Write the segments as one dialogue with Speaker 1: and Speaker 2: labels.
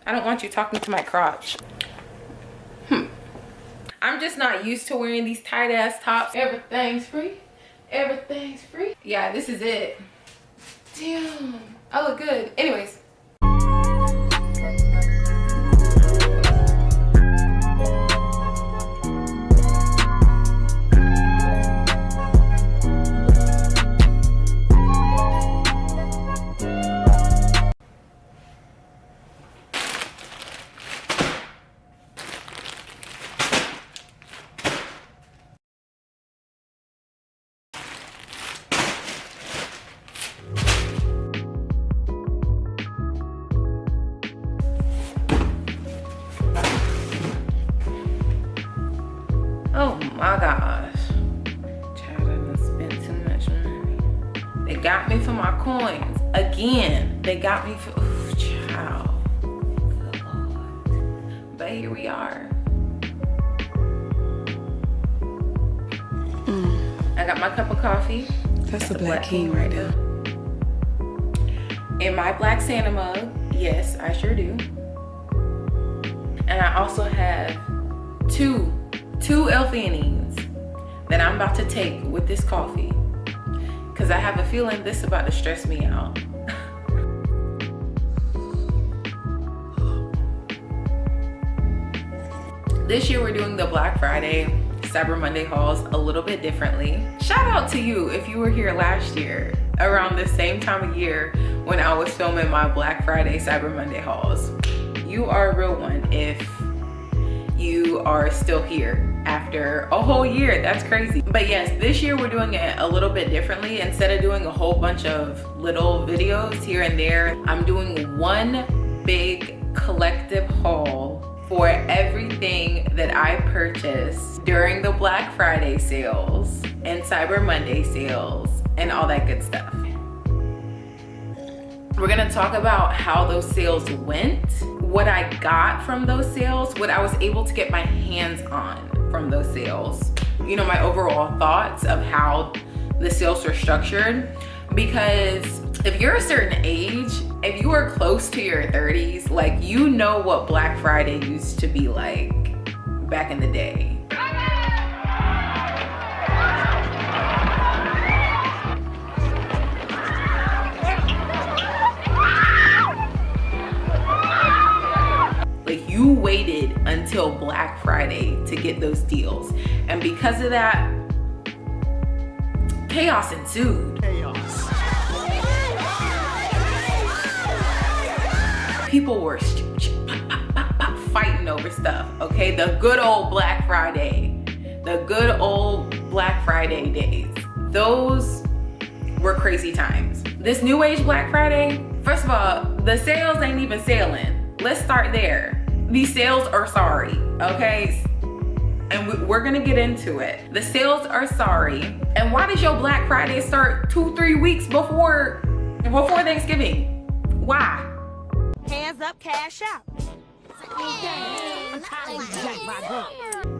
Speaker 1: I don't want you talking to my crotch. I'm just not used to wearing these tight ass tops. Everything's free. Everything's free. Yeah, this is it. Damn. I look good. Anyways. Oh my gosh. Child, I done spent too much money. They got me for my coins. Again, they got me for, ooh, child. Good Lord. But here we are. I got my cup of coffee.
Speaker 2: That's the Black King right there.
Speaker 1: In my black Santa mug. Yes, I sure do. And I also have two L-theanines that I'm about to take with this coffee, because I have a feeling this is about to stress me out. This year we're doing the Black Friday, Cyber Monday hauls a little bit differently. Shout out to you if you were here last year around the same time of year when I was filming my Black Friday, Cyber Monday hauls. You are a real one if you are still here after a whole year. That's crazy. But yes, this year we're doing it a little bit differently. Instead of doing a whole bunch of little videos here and there, I'm doing one big collective haul for everything that I purchased during the Black Friday sales and Cyber Monday sales and all that good stuff. We're gonna talk about how those sales went, what I got from those sales, what I was able to get my hands on from those sales. You know, my overall thoughts of how the sales were structured. Because if you're a certain age, if you are close to your 30s, like, you know what Black Friday used to be like back in the day. Like, you waited until Black Friday to get those deals. And because of that, chaos ensued. People were fighting over stuff, okay? The good old Black Friday, the good old Black Friday days. Those were crazy times. This new age Black Friday, first of all, the sales ain't even sailing. Let's start there. These sales are sorry, okay? And we're gonna get into it. The sales are sorry. And why does your Black Friday start 2-3 weeks before Thanksgiving? Why?
Speaker 3: Hands up, cash out.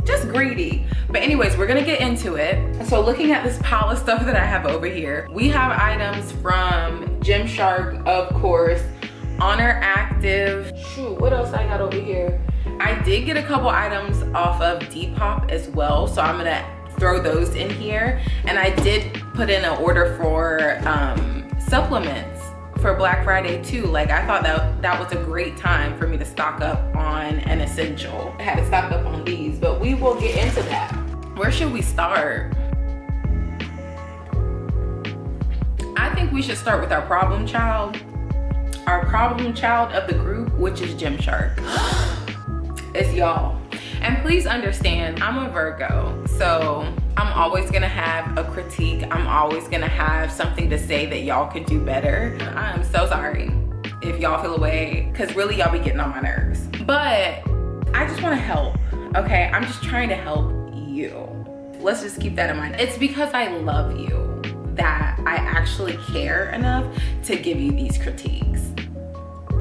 Speaker 1: Just greedy. But anyways, we're gonna get into it. So looking at this pile of stuff that I have over here, we have items from Gymshark, of course, Oner Active. Shoot, what else I got over here? I did get a couple items off of Depop as well, so I'm gonna throw those in here. And I did put in an order for supplements for Black Friday too. Like, I thought that was a great time for me to stock up on an essential. I had to stock up on these, but we will get into that. Where should we start? I think we should start with our problem child. Our problem child of the group, which is Gymshark. It's y'all. And please understand, I'm a Virgo, so I'm always gonna have a critique. I'm always gonna have something to say that y'all could do better. I am so sorry if y'all feel away, because really y'all be getting on my nerves. But I just wanna help, okay? I'm just trying to help you. Let's just keep that in mind. It's because I love you that I actually care enough to give you these critiques.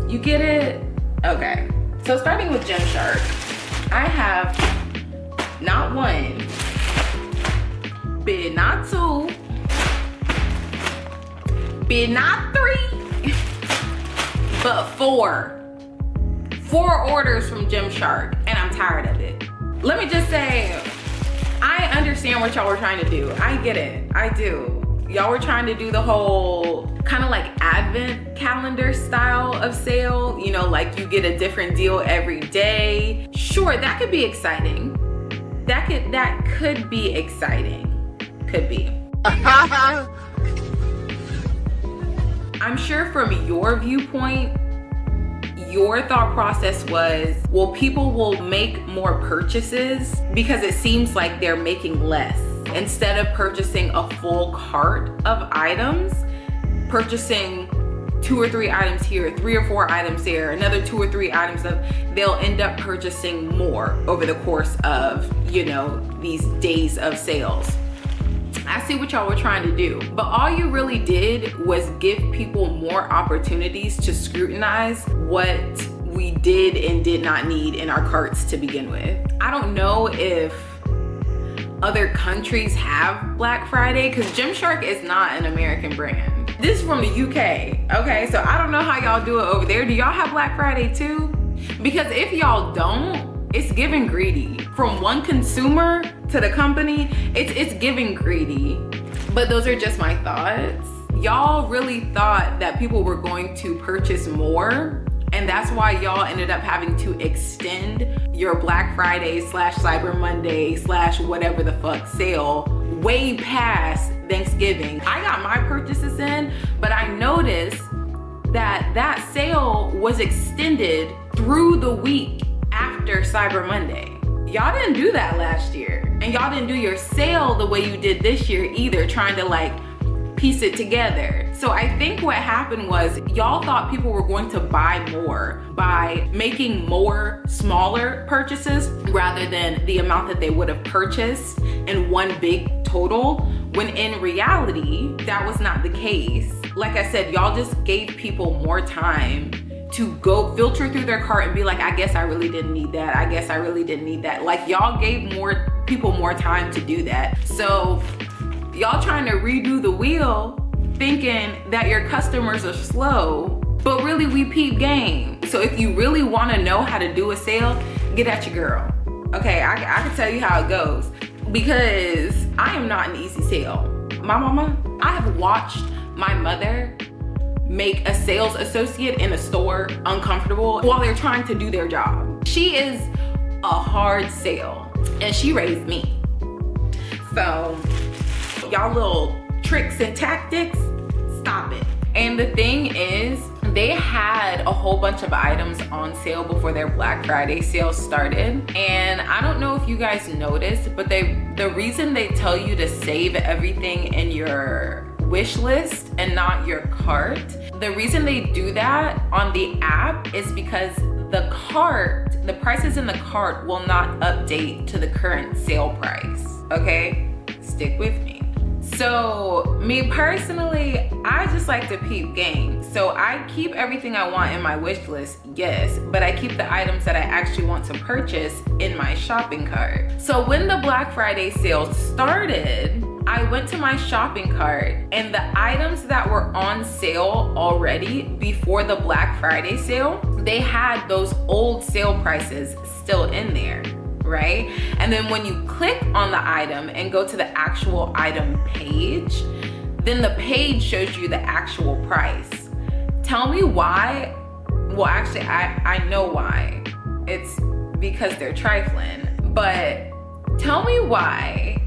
Speaker 1: You get it? Okay. So starting with Gymshark, I have not one, bid not two, bid not three, but four 4 orders from Gymshark, and I'm tired of it. Let me just say, I understand what y'all were trying to do. I get it, I do. Y'all were trying to do the whole kind of like advent calendar style of sale, you know, like you get a different deal every day. Sure, that could be exciting. That could be exciting. Could be. I'm sure from your viewpoint, your thought process was, well, people will make more purchases because it seems like they're making less. Instead of purchasing a full cart of items, purchasing 2 or 3 items here, 3 or 4 items there, another 2 or 3 items of, they'll end up purchasing more over the course of, you know, these days of sales. I see what y'all were trying to do, but all you really did was give people more opportunities to scrutinize what we did and did not need in our carts to begin with. I don't know if other countries have Black Friday, because Gymshark is not an American brand. This is from the UK, okay? So I don't know how y'all do it over there. Do y'all have Black Friday too? Because if y'all don't, it's giving greedy. From one consumer to the company, it's giving greedy. But those are just my thoughts. Y'all really thought that people were going to purchase more, and that's why y'all ended up having to extend your Black Friday / Cyber Monday / whatever the fuck sale way past Thanksgiving. I got my purchases in, but I noticed that that sale was extended through the week after Cyber Monday. Y'all didn't do that last year, and y'all didn't do your sale the way you did this year either, trying to like piece it together. So I think what happened was y'all thought people were going to buy more by making more smaller purchases rather than the amount that they would have purchased in one big total, when in reality, that was not the case. Like I said, y'all just gave people more time to go filter through their cart and be like, I guess I really didn't need that. I guess I really didn't need that. Like, y'all gave people more time to do that. So y'all trying to redo the wheel thinking that your customers are slow, but really we peep game. So if you really want to know how to do a sale, get at your girl. Okay, I can tell you how it goes, because I am not an easy sale. My mama, I have watched my mother make a sales associate in a store uncomfortable while they're trying to do their job. She is a hard sale, and she raised me. So y'all little tricks and tactics, stop it. And the thing is, they had a whole bunch of items on sale before their Black Friday sale started. And I don't know if you guys noticed, but the reason they tell you to save everything in your wish list and not your cart, the reason they do that on the app is because the prices in the cart will not update to the current sale price, okay? Stick with me. So me personally, I just like to peep game. So I keep everything I want in my wish list, yes, but I keep the items that I actually want to purchase in my shopping cart. So when the Black Friday sale started, I went to my shopping cart, and the items that were on sale already before the Black Friday sale, they had those old sale prices still in there, right? And then when you click on the item and go to the actual item page, then the page shows you the actual price. Tell me why. Well, actually, I know why. It's because they're trifling. But tell me why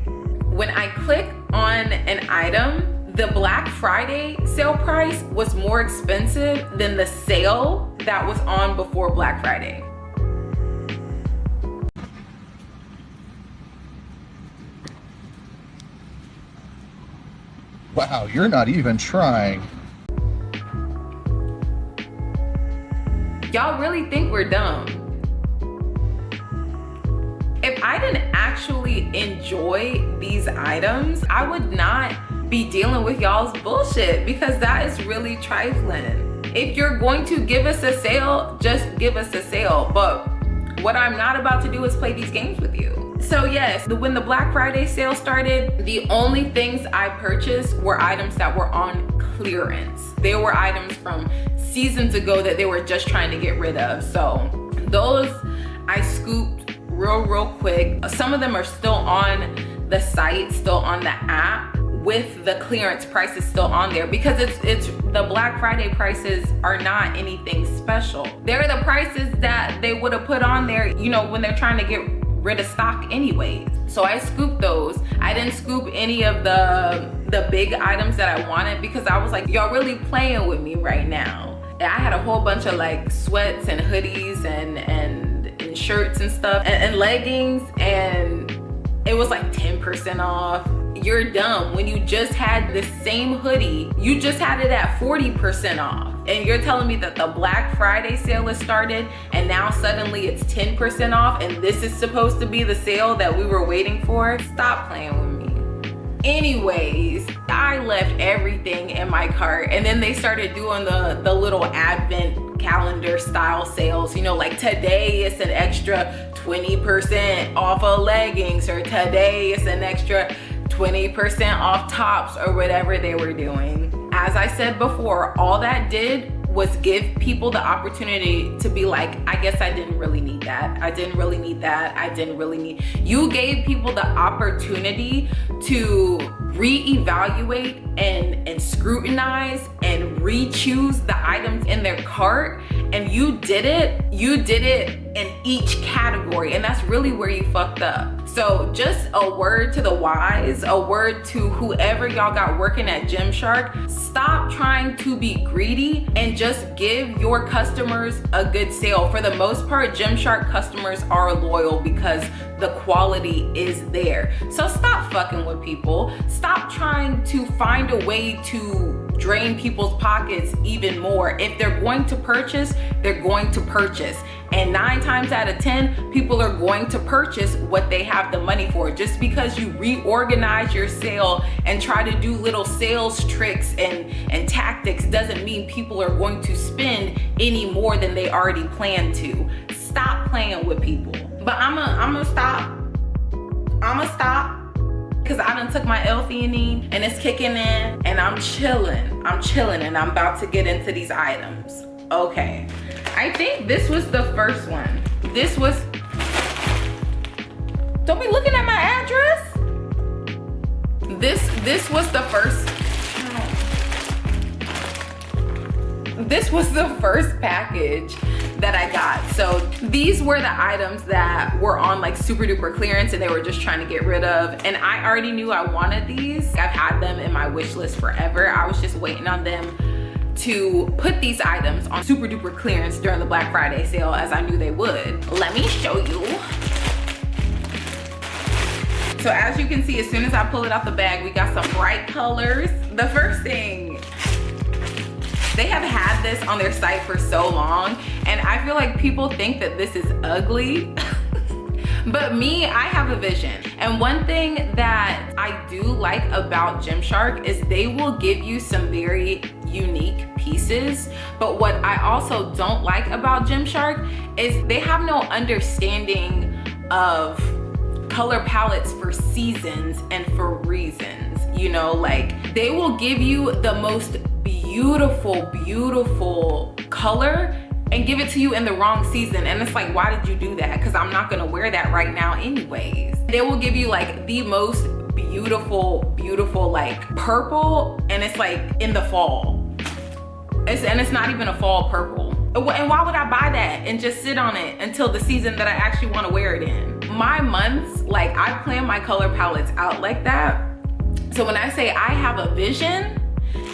Speaker 1: when I click on an item, the Black Friday sale price was more expensive than the sale that was on before Black Friday.
Speaker 4: Wow, you're not even trying.
Speaker 1: Y'all really think we're dumb. If I didn't actually enjoy these items, I would not be dealing with y'all's bullshit, because that is really trifling. If you're going to give us a sale, just give us a sale. But what I'm not about to do is play these games with you. So yes, when the Black Friday sale started, the only things I purchased were items that were on clearance. They were items from seasons ago that they were just trying to get rid of. So Those I scooped real quick. Some of them are still on the site, still on the app, with the clearance prices still on there, because it's the Black Friday prices are not anything special. They're the prices that they would have put on there, you know, when they're trying to get rid of stock anyways. So I scooped those. I didn't scoop any of the big items that I wanted, because I was like, y'all really playing with me right now. And I had a whole bunch of like sweats and hoodies and shirts and stuff and leggings, and it was like 10% off. You're dumb. When you just had the same hoodie, you just had it at 40% off. And you're telling me that the Black Friday sale has started and now suddenly it's 10% off and this is supposed to be the sale that we were waiting for? Stop playing with me. Anyways, I left everything in my cart, and then they started doing the little advent calendar style sales, you know, like today it's an extra 20% off of leggings, or today it's an extra 20% off tops, or whatever they were doing. As I said before, all that did was give people the opportunity to be like, I guess I didn't really need that. I didn't really need that. I didn't really need. You gave people the opportunity to reevaluate and scrutinize and re-choose the items in their cart, and you did it in each category, and that's really where you fucked up. So just a word to the wise, a word to whoever y'all got working at Gymshark, stop trying to be greedy and just give your customers a good sale. For the most part, Gymshark customers are loyal because the quality is there. So stop fucking with people. Stop trying to find a way to drain people's pockets even more. If they're going to purchase, they're going to purchase. And 9 times out of 10, people are going to purchase what they have the money for. Just because you reorganize your sale and try to do little sales tricks and tactics doesn't mean people are going to spend any more than they already planned to. Stop playing with people. But I'ma stop. Because I done took my L-theanine and it's kicking in, and I'm chilling, and I'm about to get into these items. Okay, I think this was the first one. This was, don't be looking at my address. This was the first, this was the first package that I got. So these were the items that were on like super duper clearance and they were just trying to get rid of, and I already knew I wanted these. I've had them in my wish list forever. I was just waiting on them to put these items on super duper clearance during the Black Friday sale, as I knew they would. Let me show you. So as you can see, as soon as I pull it out the bag, we got some bright colors. The first thing, they have had this on their site for so long, and I feel like people think that this is ugly. But me, I have a vision. And one thing that I do like about Gymshark is they will give you some very unique pieces. But what I also don't like about Gymshark is they have no understanding of color palettes for seasons and for reasons. You know, like they will give you the most beautiful color and give it to you in the wrong season, and it's like, why did you do that? Because I'm not gonna wear that right now anyways. They will give you like the most beautiful like purple, and it's like in the fall, and it's not even a fall purple. And why would I buy that and just sit on it until the season that I actually want to wear it in? My months, like I plan my color palettes out like that. So when I say I have a vision,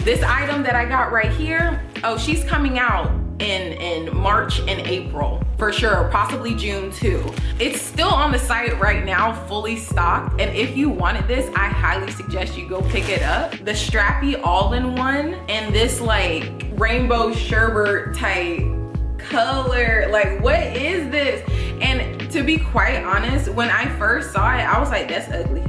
Speaker 1: this item that I got right here, oh, she's coming out in March and April for sure, possibly June too. It's still on the site right now, fully stocked, and if you wanted this, I highly suggest you go pick it up. The strappy all-in-one and this like rainbow sherbet type color, like what is this? And to be quite honest, when I first saw it, I was like, that's ugly.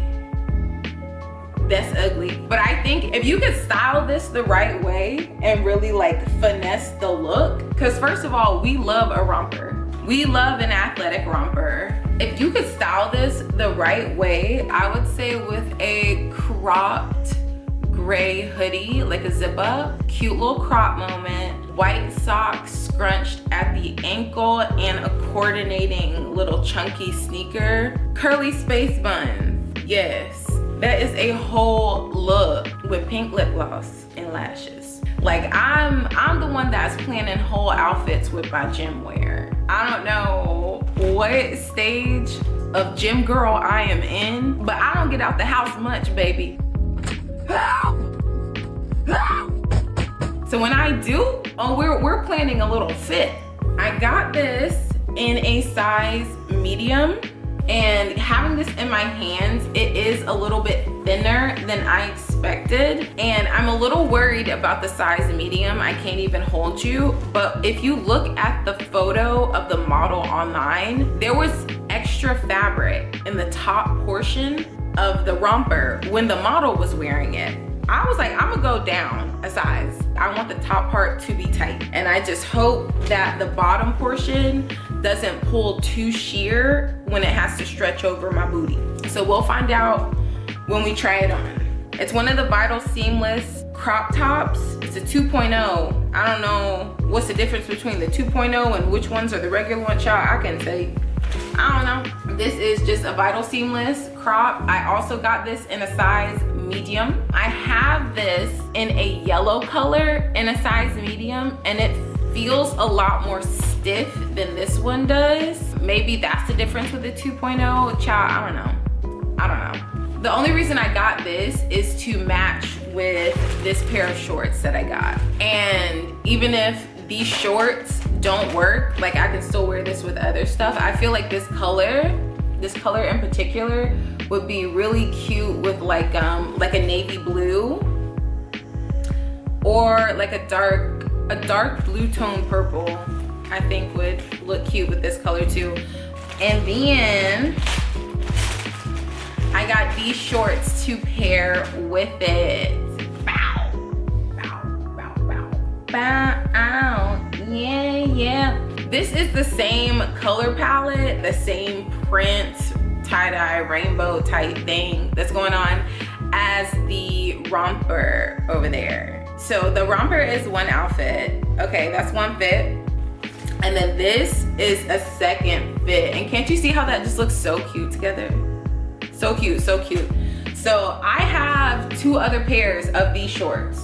Speaker 1: That's ugly. But I think if you could style this the right way and really like finesse the look, because first of all, we love a romper. We love an athletic romper. If you could style this the right way, I would say with a cropped gray hoodie, like a zip up, cute little crop moment, white socks scrunched at the ankle, and a coordinating little chunky sneaker. Curly space buns. Yes, that is a whole look with pink lip gloss and lashes. Like I'm the one that's planning whole outfits with my gym wear. I don't know what stage of gym girl I am in, but I don't get out the house much, baby. So when I do, we're planning a little fit. I got this in a size medium, and having this in my hands, it is a little bit thinner than I expected, and I'm a little worried about the size medium. I can't even hold you, but if you look at the photo of the model online, there was extra fabric in the top portion of the romper when the model was wearing it. I was like, I'm gonna go down a size. I want the top part to be tight, and I just hope that the bottom portion doesn't pull too sheer when it has to stretch over my booty. So we'll find out when we try it on. It's one of the Vital Seamless crop tops. It's a 2.0. I don't know what's the difference between the 2.0 and which ones are the regular one, child. I couldn't tell you. I don't know. This is just a Vital Seamless crop. I also got this in a size medium. I have this in a yellow color in a size medium, and it feels a lot more stiff than this one does. Maybe that's the difference with the 2.0. Child, I don't know. The only reason I got this is to match with this pair of shorts that I got. And even if these shorts don't work, like I can still wear this with other stuff. I feel like this color in particular would be really cute with like a navy blue, or like a dark blue tone purple. I think would look cute with this color too. And then I got these shorts to pair with it. Bow, bow, bow, bow, bow, ow. Yeah. This is the same color palette, the same print, tie-dye, rainbow type thing that's going on as the romper over there. So the romper is one outfit. Okay, that's one fit. And then this is a second fit. And can't you see how that just looks so cute together? So cute, so cute. So I have two other pairs of these shorts.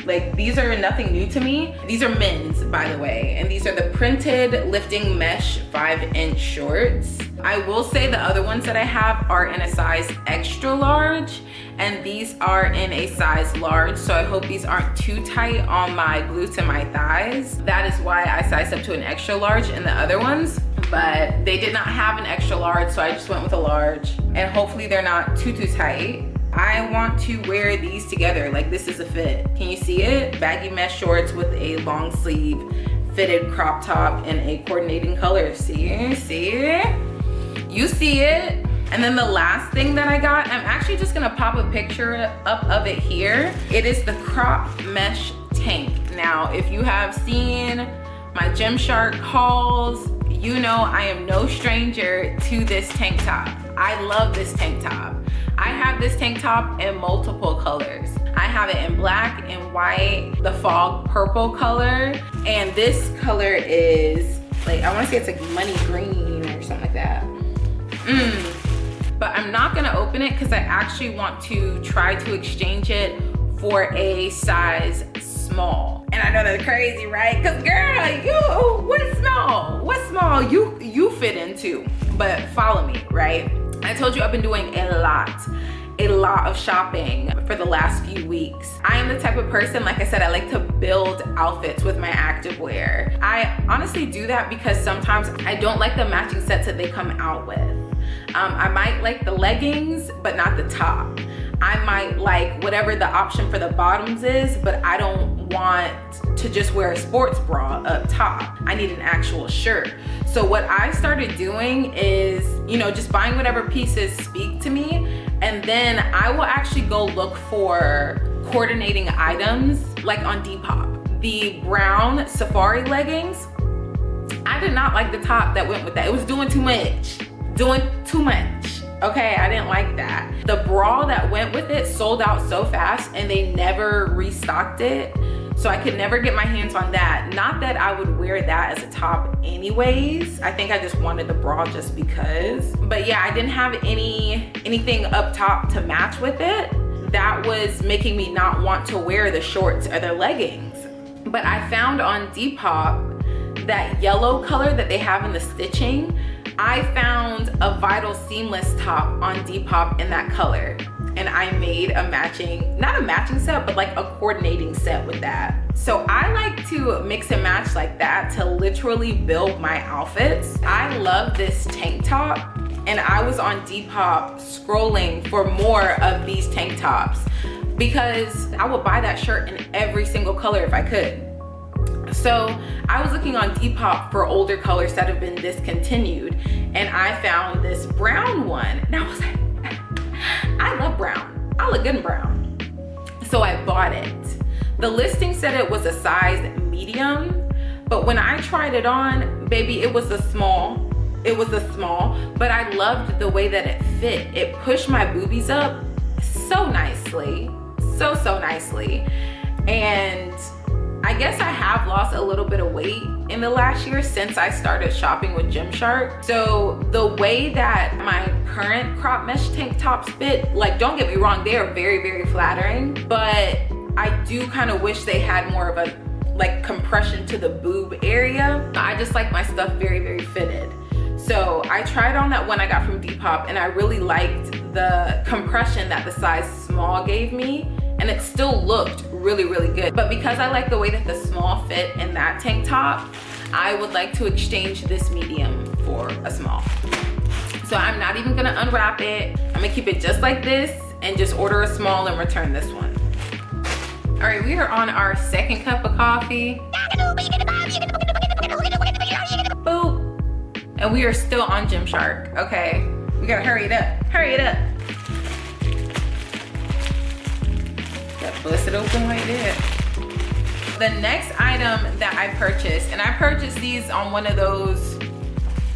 Speaker 1: Like, these are nothing new to me. These are men's, by the way. And these are the printed lifting mesh 5-inch shorts. I will say the other ones that I have are in a size extra large, and these are in a size large. So I hope these aren't too tight on my glutes and my thighs. That is why I sized up to an extra large in the other ones. But they did not have an extra large, so I just went with a large. And hopefully they're not too tight. I want to wear these together. Like, this is a fit. Can you see it? Baggy mesh shorts with a long sleeve fitted crop top in a coordinating color. See it? You see it? And then the last thing that I got, I'm actually just gonna pop a picture up of it here. It is the crop mesh tank. Now, if you have seen my Gymshark hauls, you know I am no stranger to this tank top. I love this tank top. I have this tank top in multiple colors. I have it in black and white, the fog purple color, and this color is like, I wanna say it's like money green or something like that. But I'm not gonna open it because I actually want to try to exchange it for a size small. And I know that's crazy, right? Because girl, what small you fit into? But follow me, right? I told you I've been doing a lot of shopping for the last few weeks. I am the type of person, like I said, I like to build outfits with my activewear. I honestly do that because sometimes I don't like the matching sets that they come out with. I might like the leggings, but not the top. I might like whatever the option for the bottoms is, but I don't want to just wear a sports bra up top. I need an actual shirt. So what I started doing is, you know, just buying whatever pieces speak to me, and then I will actually go look for coordinating items like on Depop. The brown safari leggings, I did not like the top that went with that. It was doing too much. Okay, I didn't like that. The bra that went with it sold out so fast and they never restocked it. So I could never get my hands on that. Not that I would wear that as a top anyways. I think I just wanted the bra just because. But yeah, I didn't have anything up top to match with it. That was making me not want to wear the shorts or the leggings. But I found on Depop that yellow color that they have in the stitching. I found a Vital seamless top on Depop in that color. And I made a matching, not a matching set, but like a coordinating set with that. So I like to mix and match like that to literally build my outfits. I love this tank top, and I was on Depop scrolling for more of these tank tops because I would buy that shirt in every single color if I could. So I was looking on Depop for older colors that have been discontinued, and I found this brown one, and I was like, I love brown. I look good in brown. So I bought it. The listing said it was a size medium, but when I tried it on, baby, it was a small. It was a small, but I loved the way that it fit. It pushed my boobies up so nicely, so nicely. And I guess I have lost a little bit of weight in the last year since I started shopping with Gymshark. So the way that my current crop mesh tank tops fit, like, don't get me wrong, they are very, very flattering, but I do kind of wish they had more of a like compression to the boob area. I just like my stuff very, very fitted. So I tried on that one I got from Depop, and I really liked the compression that the size small gave me, and it still looked really, really good. But because I like the way that the small fit in that tank top, I would like to exchange this medium for a small. So I'm not even gonna unwrap it. I'm gonna keep it just like this and just order a small and return this one. All right, we are on our second cup of coffee. Boop. And we are still on Gymshark, okay? We gotta hurry it up, hurry it up. Gotta bust it open like that. The next item that I purchased, and I purchased these on one of those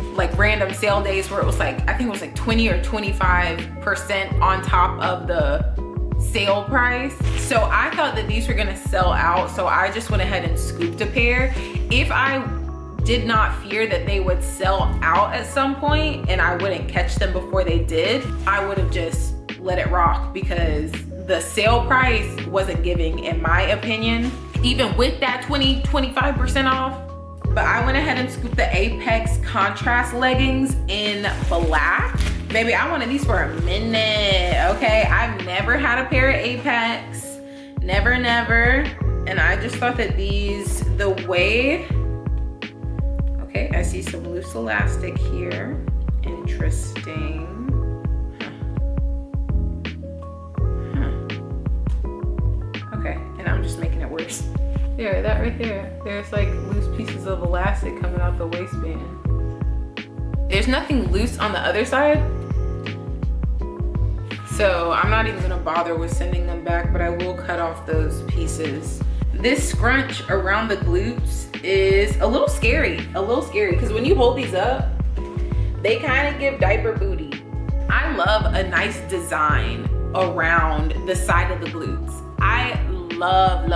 Speaker 1: like random sale days where it was like, I think it was like 20 or 25% on top of the sale price. So I thought that these were gonna sell out, so I just went ahead and scooped a pair. If I did not fear that they would sell out at some point and I wouldn't catch them before they did, I would have just let it rock, because the sale price wasn't giving, in my opinion, even with that 20-25% off. But I went ahead and scooped the Apex contrast leggings in black. Baby, I wanted these for a minute, okay? I've never had a pair of Apex, never. And I just thought that these, the way, okay, I see some loose elastic here. Interesting. Okay, and I'm just making it worse. There, that right there. There's like loose pieces of elastic coming out the waistband. There's nothing loose on the other side. So I'm not even gonna bother with sending them back, but I will cut off those pieces. This scrunch around the glutes is a little scary, because when you hold these up, they kind of give diaper booty. I love a nice design around the side of the glutes. I love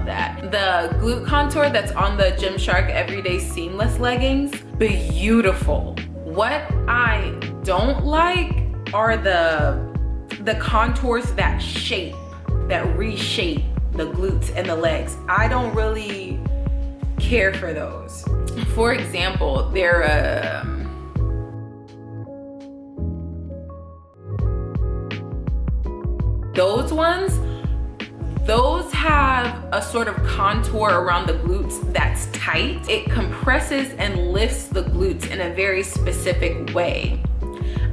Speaker 1: that. The glute contour that's on the Gymshark Everyday Seamless leggings, beautiful. What I don't like are the contours that shape, that reshape the glutes and the legs. I don't really care for those. For example, they're those ones, those have a sort of contour around the glutes that's tight. It compresses and lifts the glutes in a very specific way.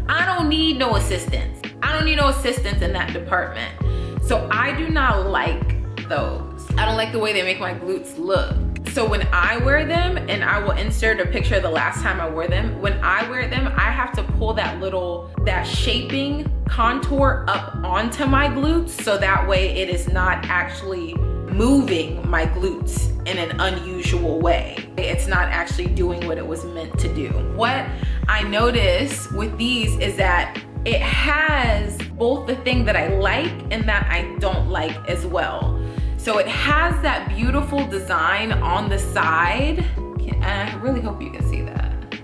Speaker 1: I don't need no assistance. I don't need no assistance in that department. So I do not like those. I don't like the way they make my glutes look. So when I wear them, and I will insert a picture of the last time I wore them, when I wear them, I have to pull that shaping contour up onto my glutes, so that way it is not actually moving my glutes in an unusual way. It's not actually doing what it was meant to do. What I notice with these is that it has both the thing that I like and that I don't like as well. So it has that beautiful design on the side. And I really hope you can see that.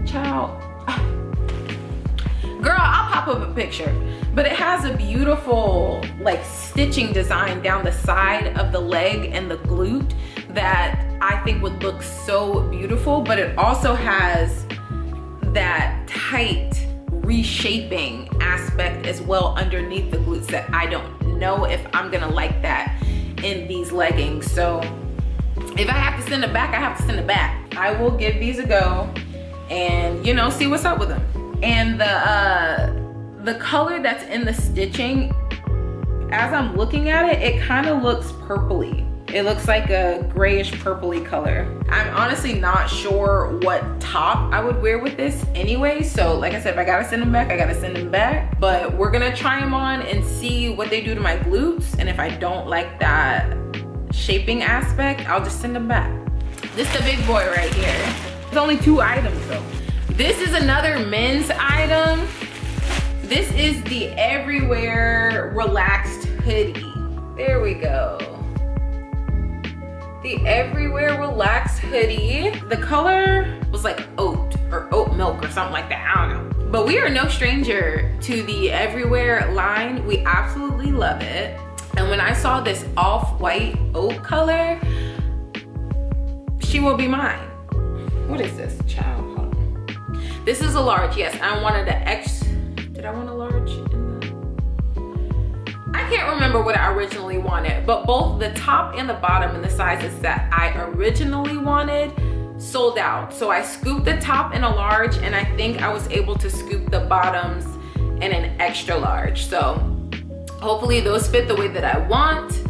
Speaker 1: Child. Girl, I'll pop up a picture. But it has a beautiful like stitching design down the side of the leg and the glute that I think would look so beautiful. But it also has that tight reshaping aspect as well underneath the glutes that I don't know if I'm gonna like that in these leggings. So if I have to send it back, I have to send it back. I will give these a go and, you know, see what's up with them. And the color that's in the stitching, as I'm looking at it, it kind of looks purpley. It looks like a grayish purpley color. I'm honestly not sure what top I would wear with this anyway. So like I said, if I gotta send them back, I gotta send them back. But we're gonna try them on and see what they do to my glutes. And if I don't like that shaping aspect, I'll just send them back. This is the big boy right here. There's only 2 items though. This is another men's item. This is the Everywhere Relaxed Hoodie. There we go. The Everywhere Relaxed Hoodie. The color was like oat or oat milk or something like that. I don't know. But we are no stranger to the Everywhere line. We absolutely love it. And when I saw this off-white oat color, she will be mine. What is this, child? Hold on. This is a large, yes. I wanted an X. Did I want a large in the? I can't remember what I originally wanted, but both the top and the bottom and the sizes that I originally wanted sold out. So I scooped the top in a large, and I think I was able to scoop the bottoms in an extra large. So hopefully those fit the way that I want.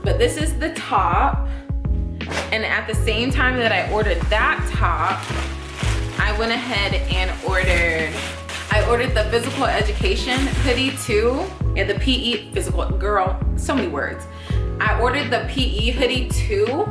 Speaker 1: But this is the top. And at the same time that I ordered that top, I went ahead and ordered the physical education hoodie too. Yeah, the PE physical, girl, so many words. I ordered the PE hoodie too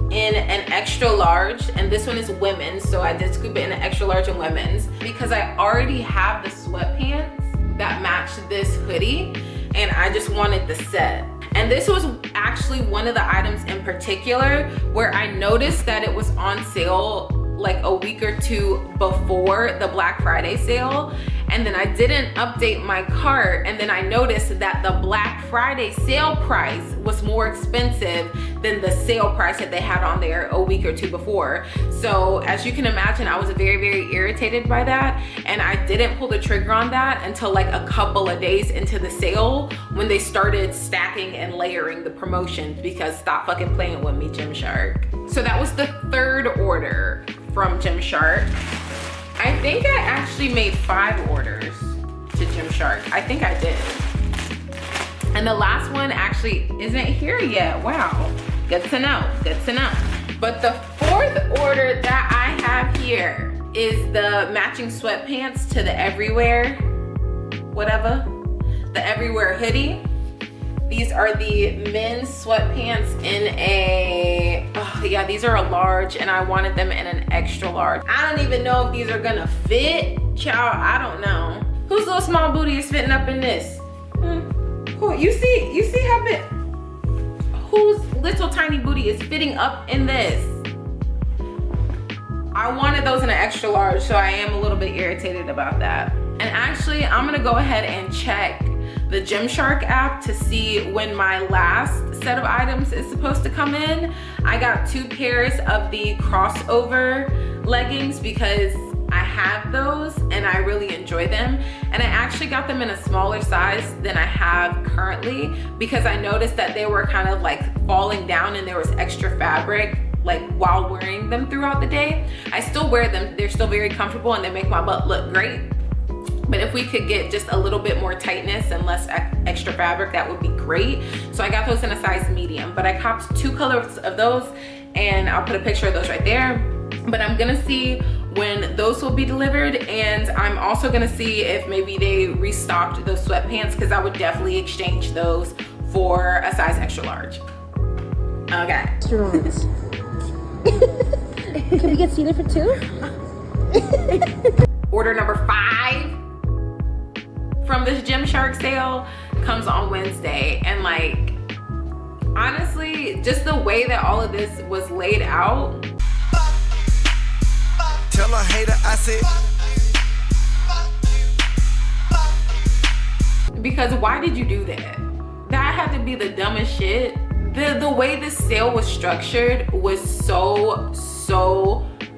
Speaker 1: in an extra large, and this one is women's, so I did scoop it in an extra large in women's because I already have the sweatpants that match this hoodie, and I just wanted the set. And this was actually one of the items in particular where I noticed that it was on sale like a week or 2 before the Black Friday sale, and then I didn't update my cart, and then I noticed that the Black Friday sale price was more expensive than the sale price that they had on there a week or 2 before. So as you can imagine, I was very, very irritated by that, and I didn't pull the trigger on that until like a couple of days into the sale when they started stacking and layering the promotions, because stop fucking playing with me, Gymshark. So that was the 3rd order from Gymshark. I think I actually made 5 orders to Gymshark. I think I did. And the last one actually isn't here yet. Wow, good to know, good to know. But the 4th order that I have here is the matching sweatpants to the Everywhere, whatever, the Everywhere hoodie. These are the men's sweatpants in a, oh yeah, these are a large, and I wanted them in an extra large. I don't even know if these are gonna fit, child, I don't know. Whose little small booty is fitting up in this? Who, you see how big? Whose little tiny booty is fitting up in this? I wanted those in an extra large, so I am a little bit irritated about that. And actually, I'm gonna go ahead and check the Gymshark app to see when my last set of items is supposed to come in. I got 2 pairs of the crossover leggings because I have those and I really enjoy them. And I actually got them in a smaller size than I have currently because I noticed that they were kind of like falling down and there was extra fabric like while wearing them throughout the day. I still wear them, they're still very comfortable and they make my butt look great. But if we could get just a little bit more tightness and less extra fabric, that would be great. So I got those in a size medium, but I copped 2 colors of those and I'll put a picture of those right there. But I'm gonna see when those will be delivered, and I'm also gonna see if maybe they restocked those sweatpants, because I would definitely exchange those for a size extra large. Okay.
Speaker 3: Can we get seated for 2?
Speaker 1: Order number 5 from this Gymshark sale comes on Wednesday, and like honestly, just the way that all of this was laid out.
Speaker 5: Tell a hater I said.
Speaker 1: Because why did you do that? That had to be the dumbest shit. The way the sale was structured was so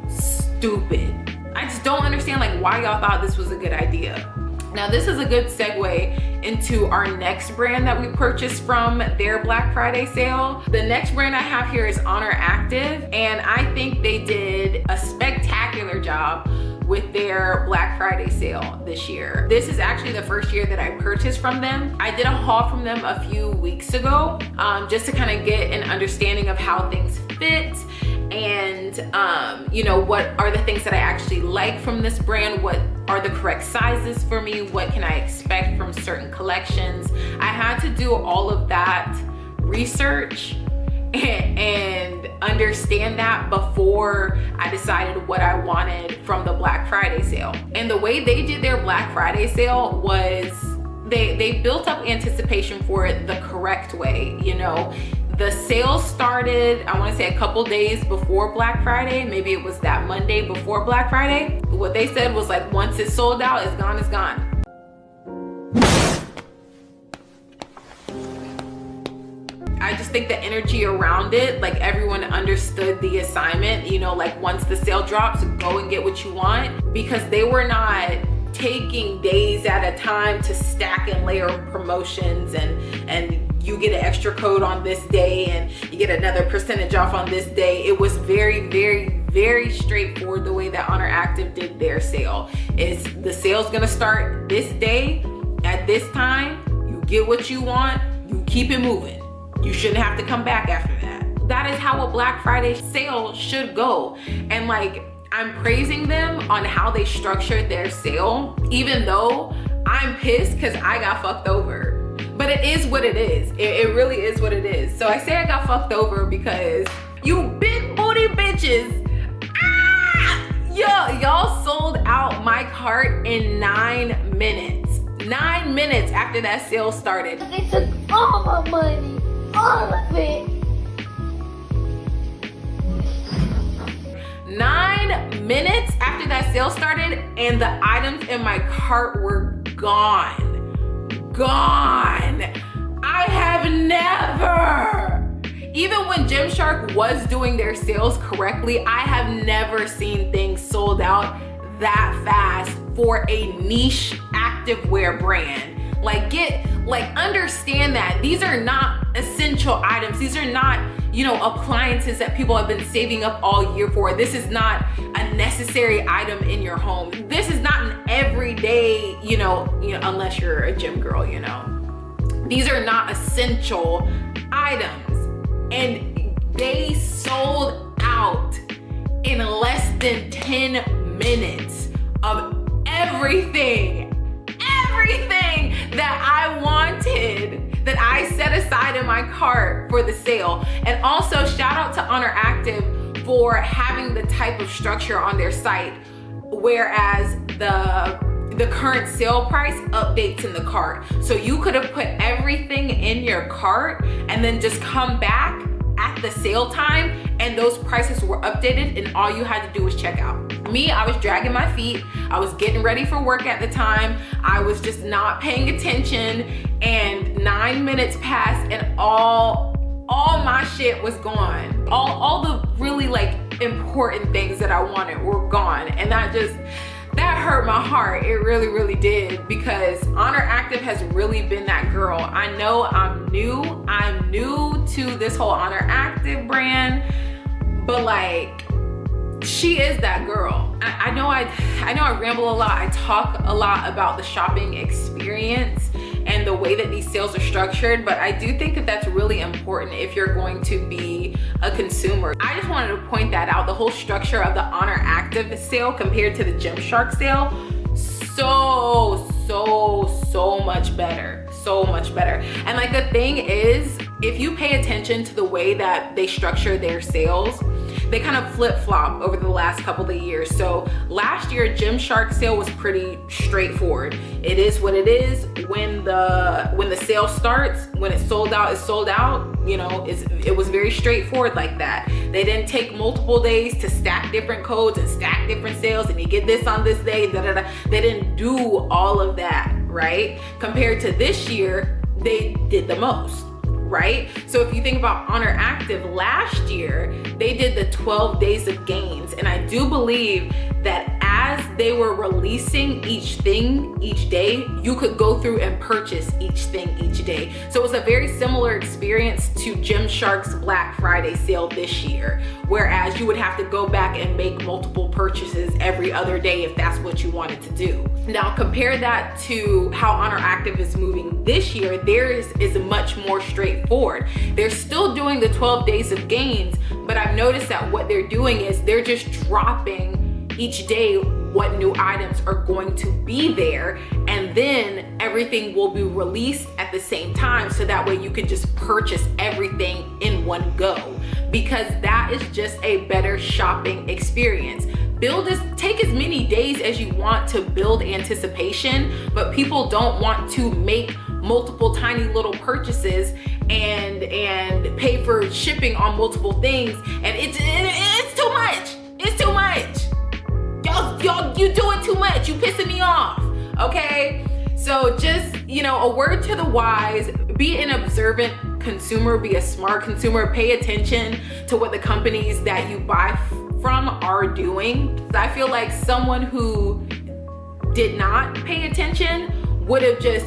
Speaker 1: stupid. I just don't understand like why y'all thought this was a good idea. Now this is a good segue into our next brand that we purchased from their Black Friday sale. The next brand I have here is Oner Active, and I think they did a spectacular job with their Black Friday sale this year. This is actually the first year that I purchased from them. I did a haul from them a few weeks ago, just to kind of get an understanding of how things fit and you know, what are the things that I actually like from this brand, what are the correct sizes for me, what can I expect from certain collections. I had to do all of that research and understand that before I decided what I wanted from the Black Friday sale. And the way they did their Black Friday sale was they built up anticipation for it the correct way. You know, the sale started, I want to say a couple days before Black Friday. Maybe it was that Monday before Black Friday. What they said was like, once it's sold out, it's gone, it's gone. I just think the energy around it, like everyone understood the assignment, you know, like once the sale drops, go and get what you want, because they were not taking days at a time to stack and layer promotions and you get an extra code on this day and you get another percentage off on this day. It was very straightforward the way that Oner Active did their sale. Is the sale's gonna start this day at this time, you get what you want, you keep it moving. You shouldn't have to come back after that. That is how a Black Friday sale should go. And like, I'm praising them on how they structured their sale, even though I'm pissed because I got fucked over. But it is what it is. It really is what it is. So I say I got fucked over because you big booty bitches, y'all sold out my cart in 9 minutes. 9 minutes after that sale started.
Speaker 3: They took all my money, all of it.
Speaker 1: 9 minutes after that sale started, and the items in my cart were gone. Gone. I have never, even when Gymshark was doing their sales correctly, I have never seen things sold out that fast for a niche activewear brand. Understand that these are not essential items. These are not, you know, appliances that people have been saving up all year for. This is not a necessary item in your home. This is not an everyday, you know, unless you're a gym girl, you know. These are not essential items. And they sold out in less than 10 minutes of everything that I wanted, that I set aside in my cart for the sale. And also shout out to Oner Active for having the type of structure on their site, whereas the current sale price updates in the cart. So you could have put everything in your cart and then just come back at the sale time and those prices were updated and all you had to do was check out. Me, I was dragging my feet. I was getting ready for work at the time. I was just not paying attention, and 9 minutes passed and all my shit was gone. All the really like important things that I wanted were gone, and that hurt my heart. It really did, because Oner Active has really been that girl. I know I'm new to this whole Oner Active brand, but like, she is that girl. I know I ramble a lot. I talk a lot about the shopping experience and the way that these sales are structured, but I do think that that's really important if you're going to be a consumer. I just wanted to point that out. The whole structure of the Oner Active sale compared to the Gymshark sale, so much better. So much better. And like, the thing is, if you pay attention to the way that they structure their sales, they kind of flip-flop over the last couple of years. So last year, Gymshark sale was pretty straightforward. It is what it is. When the sale starts, when it's sold out, it's sold out. You know, it was very straightforward like that. They didn't take multiple days to stack different codes and stack different sales, and you get this on this day, da, da, da. They didn't do all of that, right? Compared to this year, they did the most, right? So if you think about Oner Active last year, they did the 12 days of gains. And I do believe that as they were releasing each thing each day, you could go through and purchase each thing each day. So it was a very similar experience to Gymshark's Black Friday sale this year, whereas you would have to go back and make multiple purchases every other day if that's what you wanted to do. Now compare that to how Oner Active is moving this year. Theirs is much more straightforward. They're still doing the 12 days of gains, but I've noticed that what they're doing is they're just dropping each day what new items are going to be there, and then everything will be released at the same time, so that way you can just purchase everything in one go, because that is just a better shopping experience. Take as many days as you want to build anticipation, but people don't want to make multiple tiny little purchases and pay for shipping on multiple things, and it's too much. It's too much. Y'all, you doing too much. You pissing me off, okay? So just, you know, a word to the wise, be an observant consumer, be a smart consumer, pay attention to what the companies that you buy from are doing. I feel like someone who did not pay attention would have just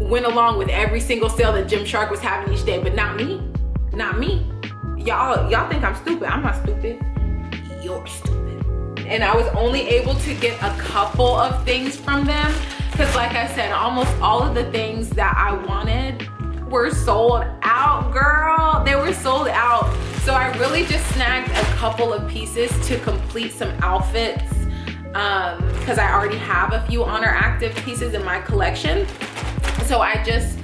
Speaker 1: went along with every single sale that Gymshark was having each day, but not me, not me. Y'all think I'm stupid. I'm not stupid. You're stupid. And I was only able to get a couple of things from them because, like I said, almost all of the things that I wanted were sold out, girl. They were sold out. So I really just snagged a couple of pieces to complete some outfits because I already have a few Oner Active pieces in my collection. So I just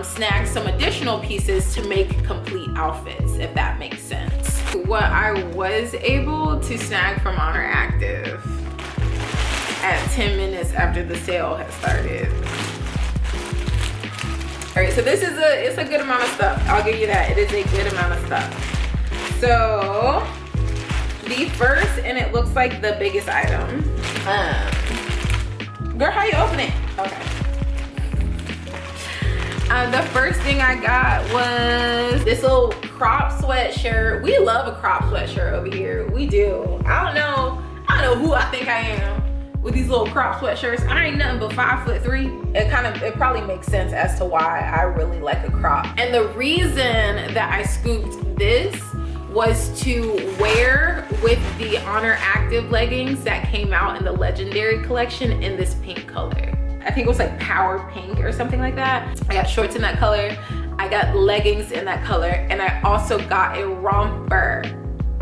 Speaker 1: snagged some additional pieces to make complete outfits, if that makes sense. What I was able to snag from Oner Active at 10 minutes after the sale has started. All right, so this is it's a good amount of stuff. I'll give you that. It is a good amount of stuff. So the first, and it looks like the biggest item. Girl, how you open it? Okay. The first thing I got was this little crop sweatshirt. We love a crop sweatshirt over here. We do. I don't know who I think I am with these little crop sweatshirts. I ain't nothing but 5'3". It probably makes sense as to why I really like a crop. And the reason that I scooped this was to wear with the Oner Active leggings that came out in the Legendary collection in this pink color. I think it was like Power Pink or something like that. I got shorts in that color. I got leggings in that color. And I also got a romper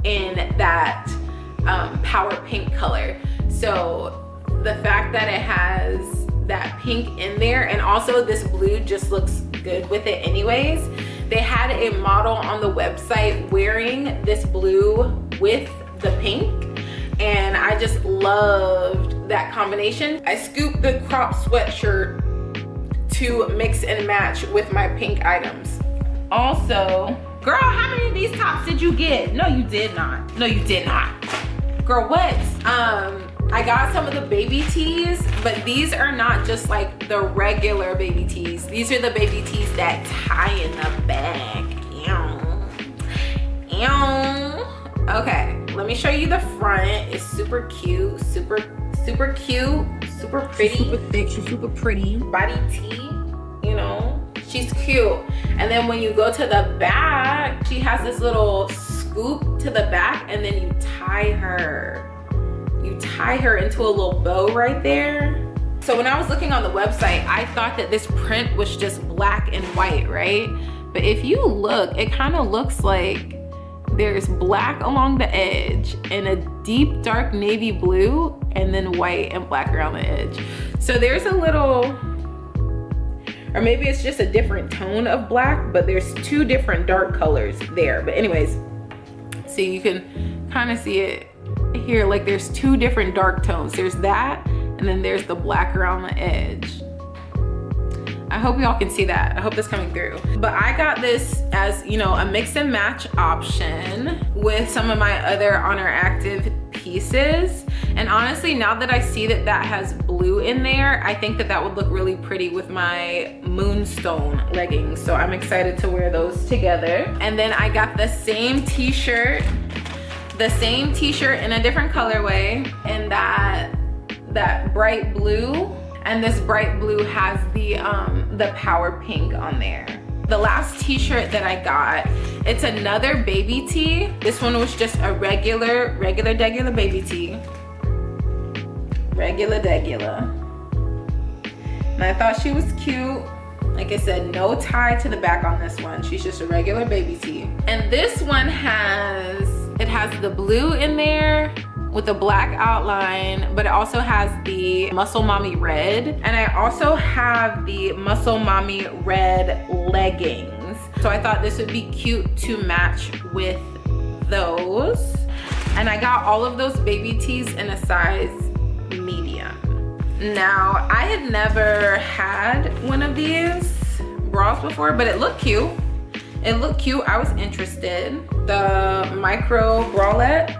Speaker 1: in that Power Pink color. So the fact that it has that pink in there, and also this blue just looks good with it anyways. They had a model on the website wearing this blue with the pink, and I just loved that combination. I scooped the crop sweatshirt to mix and match with my pink items. Also, girl, how many of these tops did you get? No, you did not. No, you did not. Girl, what? I got some of the baby tees, but these are not just like the regular baby tees. These are the baby tees that tie in the back. Ew. Ew. Okay, let me show you the front. It's super cute, super cute, super pretty.
Speaker 2: She's super thick, she's super pretty.
Speaker 1: Body tee, you know, she's cute. And then when you go to the back, she has this little scoop to the back, and then you tie her. You tie her into a little bow right there. So when I was looking on the website, I thought that this print was just black and white, right? But if you look, it kind of looks like there's black along the edge and a deep dark navy blue, and then white and black around the edge. So there's a little, or maybe it's just a different tone of black, but there's two different dark colors there. But anyways, so you can kind of see it here, like there's two different dark tones. There's that, and then there's the black around the edge. I hope y'all can see that. I hope that's coming through. But I got this as, you know, a mix and match option with some of my other Oner Active pieces. And honestly, now that I see that that has blue in there, I think that that would look really pretty with my moonstone leggings. So I'm excited to wear those together. And then I got the same t-shirt in a different colorway, in that bright blue. And this bright blue has the power pink on there. The last t-shirt that I got, it's another baby tee. This one was just a regular baby tee. Regular. And I thought she was cute. Like I said, no tie to the back on this one. She's just a regular baby tee. And this one has the blue in there with a black outline, but it also has the Muscle Mommy red. And I also have the Muscle Mommy red leggings. So I thought this would be cute to match with those. And I got all of those baby tees in a size medium. Now, I had never had one of these bras before, but it looked cute. It looked cute, I was interested. The micro bralette.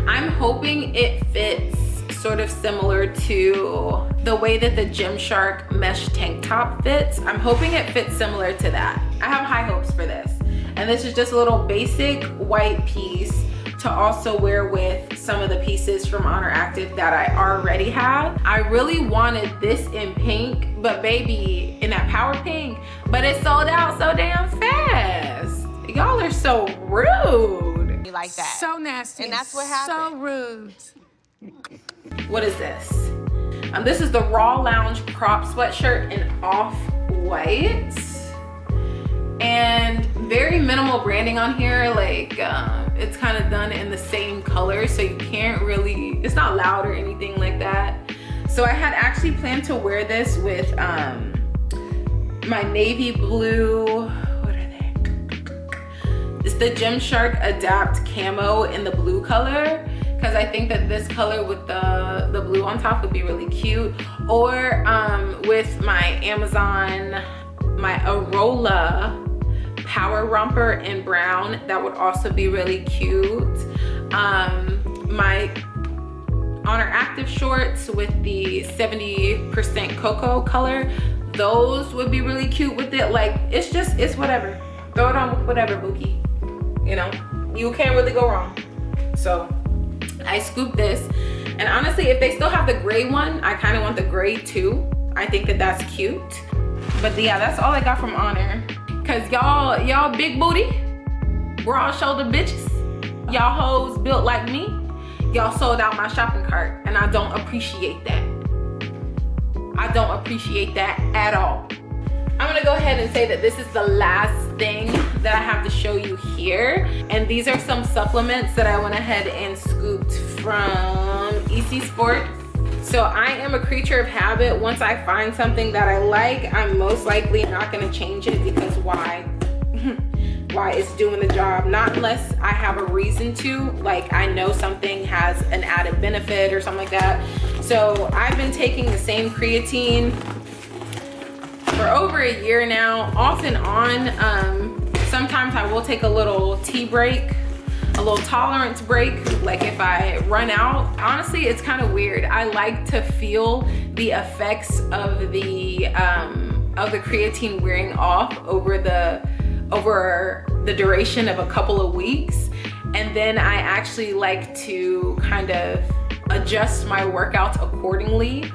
Speaker 1: I'm hoping it fits sort of similar to the way that the Gymshark mesh tank top fits. I'm hoping it fits similar to that. I have high hopes for this. And this is just a little basic white piece to also wear with some of the pieces from Oner Active that I already have. I really wanted this in pink, but baby, in that power pink, but it sold out so damn fast. Y'all are so rude.
Speaker 5: Like that.
Speaker 2: So nasty.
Speaker 5: And that's what happened.
Speaker 2: So rude.
Speaker 1: What is this? This is the Raw Lounge crop sweatshirt in off-white. And very minimal branding on here. Like, it's kind of done in the same color, so you can't really, it's not loud or anything like that. So I had actually planned to wear this with my navy blue, it's the Gymshark Adapt Camo in the blue color, because I think that this color with the blue on top would be really cute. Or with my Amazon, my Arola Power Romper in brown, that would also be really cute. My Oner Active shorts with the 70% cocoa color, those would be really cute with it. Like, it's whatever. Throw it on with whatever, Bookie. You know, you can't really go wrong. So I scooped this, and honestly, if they still have the gray one, I kind of want the gray too. I think that that's cute. But yeah, that's all I got from Oner. Cause y'all big booty, broad shoulder bitches, y'all hoes built like me, y'all sold out my shopping cart, and I don't appreciate that. I don't appreciate that at all. I'm gonna go ahead and say that this is the last thing that I have to show you here. And these are some supplements that I went ahead and scooped from EC Sports. So I am a creature of habit. Once I find something that I like, I'm most likely not gonna change it, because why? Why? It's doing the job. Not unless I have a reason to, like I know something has an added benefit or something like that. So I've been taking the same creatine for over a year now, off and on. Sometimes I will take a little tea break, a little tolerance break, like if I run out. Honestly, it's kind of weird. I like to feel the effects of the creatine wearing off over the duration of a couple of weeks. And then I actually like to kind of adjust my workouts accordingly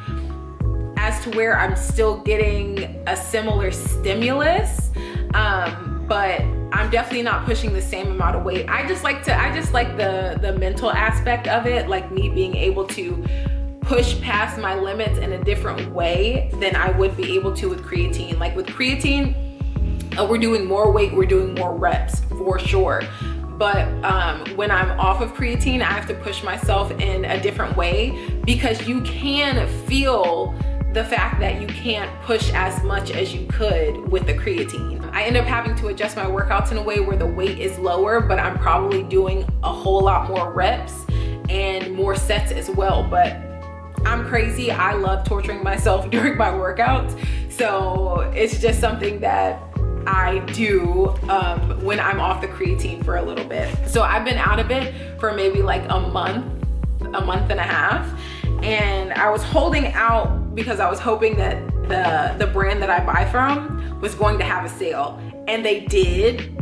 Speaker 1: as to where I'm still getting a similar stimulus, but I'm definitely not pushing the same amount of weight. I just like the mental aspect of it, like me being able to push past my limits in a different way than I would be able to with creatine. Like with creatine, we're doing more weight, we're doing more reps for sure. But when I'm off of creatine, I have to push myself in a different way, because you can feel the fact that you can't push as much as you could with the creatine. I end up having to adjust my workouts in a way where the weight is lower, but I'm probably doing a whole lot more reps and more sets as well. But I'm crazy. I love torturing myself during my workouts. So it's just something that I do when I'm off the creatine for a little bit. So I've been out of it for maybe like a month and a half. And I was holding out because I was hoping that the brand that I buy from was going to have a sale, and they did.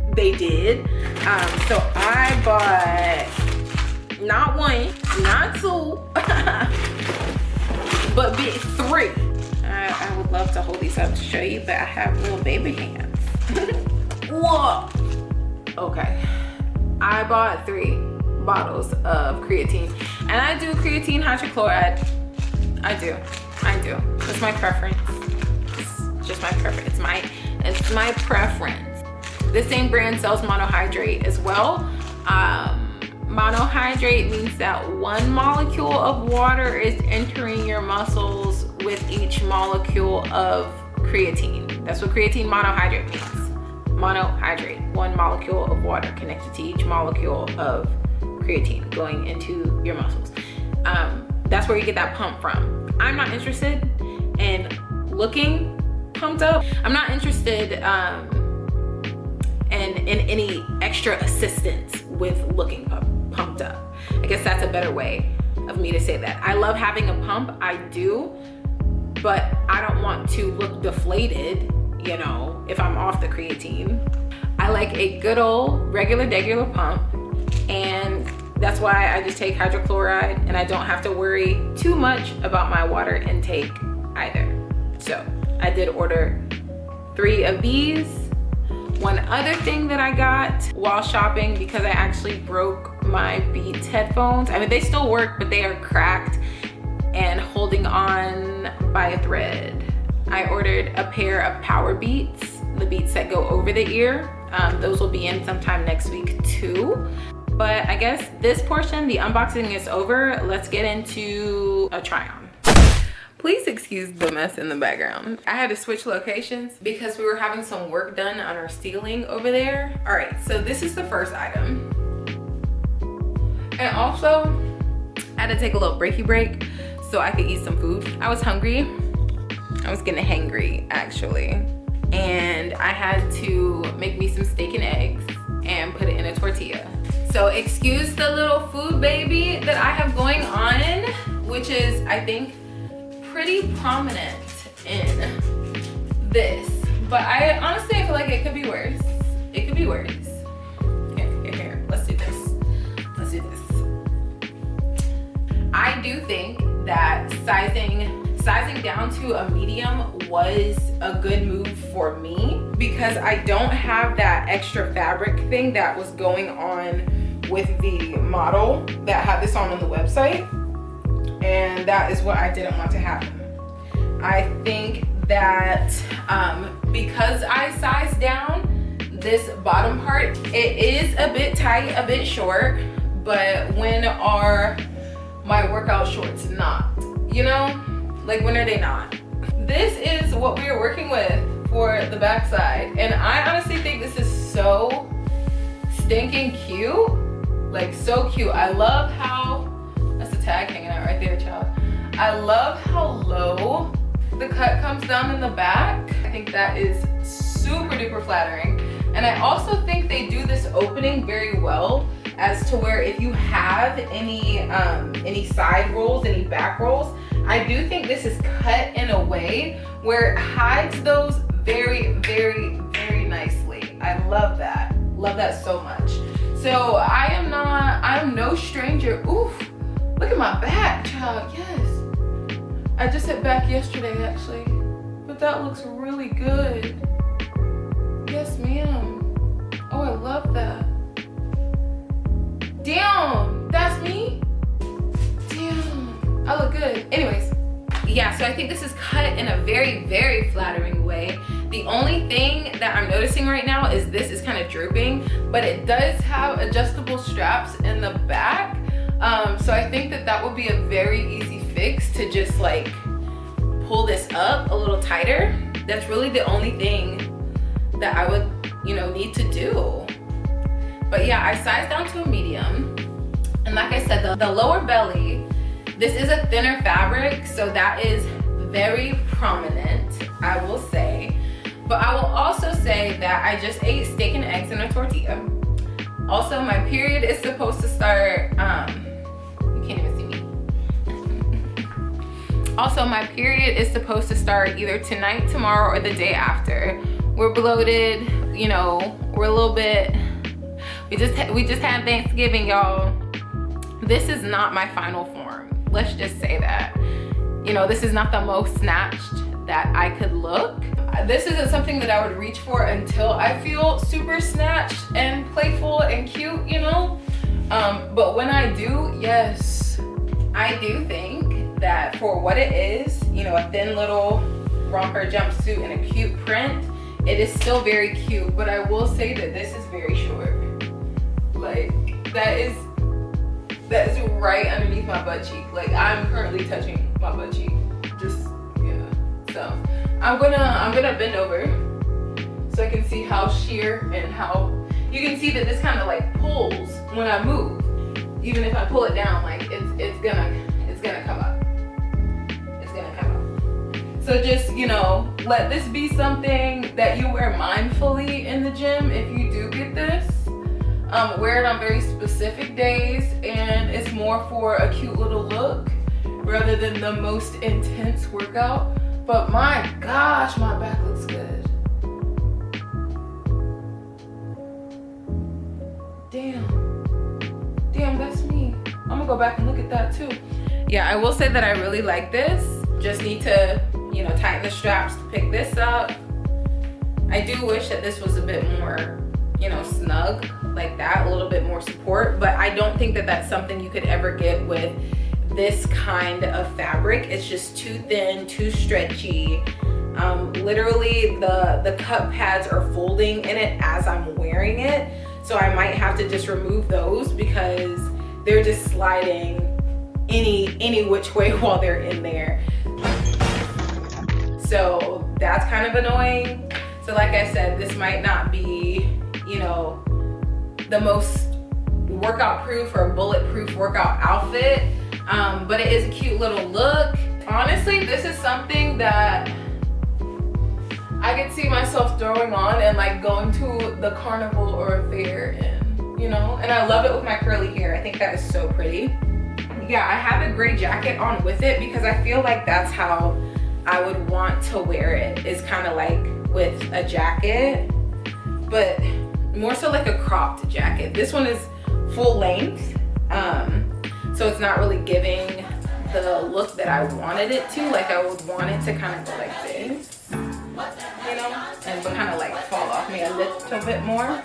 Speaker 1: So I bought not one, not two, but three. I would love to hold these up to show you, but I have little baby hands. Whoa. Okay, I bought 3 bottles of creatine, and I do creatine hydrochloride. I do. It's my preference. It's just my preference. It's my preference. The same brand sells monohydrate as well. Monohydrate means that 1 molecule of water is entering your muscles with each molecule of creatine. That's what creatine monohydrate means. Monohydrate, 1 molecule of water connected to each molecule of creatine going into your muscles. That's where you get that pump from. I'm not interested in looking pumped up. I'm not interested in any extra assistance with looking pumped up. I guess that's a better way of me to say that. I love having a pump, I do, but I don't want to look deflated, you know, if I'm off the creatine. I like a good old regular pump, and that's why I just take hydrochloride, and I don't have to worry too much about my water intake either. So I did order 3 of these. One other thing that I got while shopping, because I actually broke my Beats headphones. I mean, they still work, but they are cracked and holding on by a thread. I ordered a pair of Power Beats, the Beats that go over the ear. Those will be in sometime next week too. But I guess this portion, the unboxing, is over. Let's get into a try on. Please excuse the mess in the background. I had to switch locations because we were having some work done on our ceiling over there. All right, so this is the first item. And also, I had to take a little breaky break so I could eat some food. I was hungry. I was getting hangry, actually. And I had to make me some steak and eggs and put it in a tortilla. So excuse the little food baby that I have going on, which is, I think, pretty prominent in this. But I honestly, I feel like it could be worse. It could be worse. Here, let's do this. Let's do this. I do think that sizing down to a medium was a good move for me, because I don't have that extra fabric thing that was going on with the model that had this on the website, and that is what I didn't want to happen. I think that because I sized down this bottom part, it is a bit tight, a bit short, but when are my workout shorts not? You know, like, when are they not? This is what we are working with for the backside, and I honestly think this is so stinking cute. Like, so cute. I love how, that's the tag hanging out right there, child. I love how low the cut comes down in the back. I think that is super duper flattering. And I also think they do this opening very well, as to where if you have any side rolls, any back rolls, I do think this is cut in a way where it hides those very, very, very nicely. I love that. Love that so much. So I'm no stranger. Oof, look at my back, child. Yes. I just hit back yesterday, actually. But that looks really good. Yes, ma'am. Oh, I love that. Damn, that's me? Damn, I look good. Anyways, yeah, so I think this is cut in a very, very flattering way. The only thing that I'm noticing right now is this is kind of drooping, but it does have adjustable straps in the back. So I think that that would be a very easy fix, to just like pull this up a little tighter. That's really the only thing that I would, you know, need to do. But yeah, I sized down to a medium. And like I said, the lower belly, this is a thinner fabric, so that is very prominent, I will say. But I will also say that I just ate steak and eggs in a tortilla. Also, my period is supposed to start, you can't even see me. Also, my period is supposed to start either tonight, tomorrow, or the day after. We're bloated, you know, we're a little bit, we just had Thanksgiving, y'all. This is not my final form. Let's just say that. You know, this is not the most snatched that I could look. This isn't something that I would reach for until I feel super snatched and playful and cute, you know? But when I do, yes, I do think that for what it is, you know, a thin little romper jumpsuit and a cute print, it is still very cute. But I will say that this is very short. Like, that is right underneath my butt cheek. Like, I'm currently touching my butt cheek. Just, yeah. So I'm gonna bend over so I can see how sheer and how you can see that this kind of like pulls when I move. Even if I pull it down, like it's gonna come up. It's gonna come up. So just, you know, let this be something that you wear mindfully in the gym if you do get this. Wear it on very specific days, and it's more for a cute little look rather than the most intense workout. But my gosh, my back looks good. Damn, that's me. I'm gonna go back and look at that too. Yeah, I will say that I really like this. Just need to, you know, tighten the straps to pick this up. I do wish that this was a bit more, you know, snug like that, a little bit more support, but I don't think that that's something you could ever get with this kind of fabric. It's just too thin, too stretchy. Literally the cup pads are folding in it as I'm wearing it, so I might have to just remove those because they're just sliding any which way while they're in there. So that's kind of annoying. So like I said, this might not be, you know, the most workout proof or bulletproof workout outfit, but it is a cute little look. Honestly, this is something that I could see myself throwing on and like going to the carnival or a fair in, you know, and I love it with my curly hair. I think that is so pretty. Yeah, I have a gray jacket on with it because I feel like that's how I would want to wear it, is kind of like with a jacket, but more so like a cropped jacket. This one is full length, so it's not really giving the look that I wanted it to. Like, I would want it to kind of go like this, you know, and kind of like fall off me a little bit more.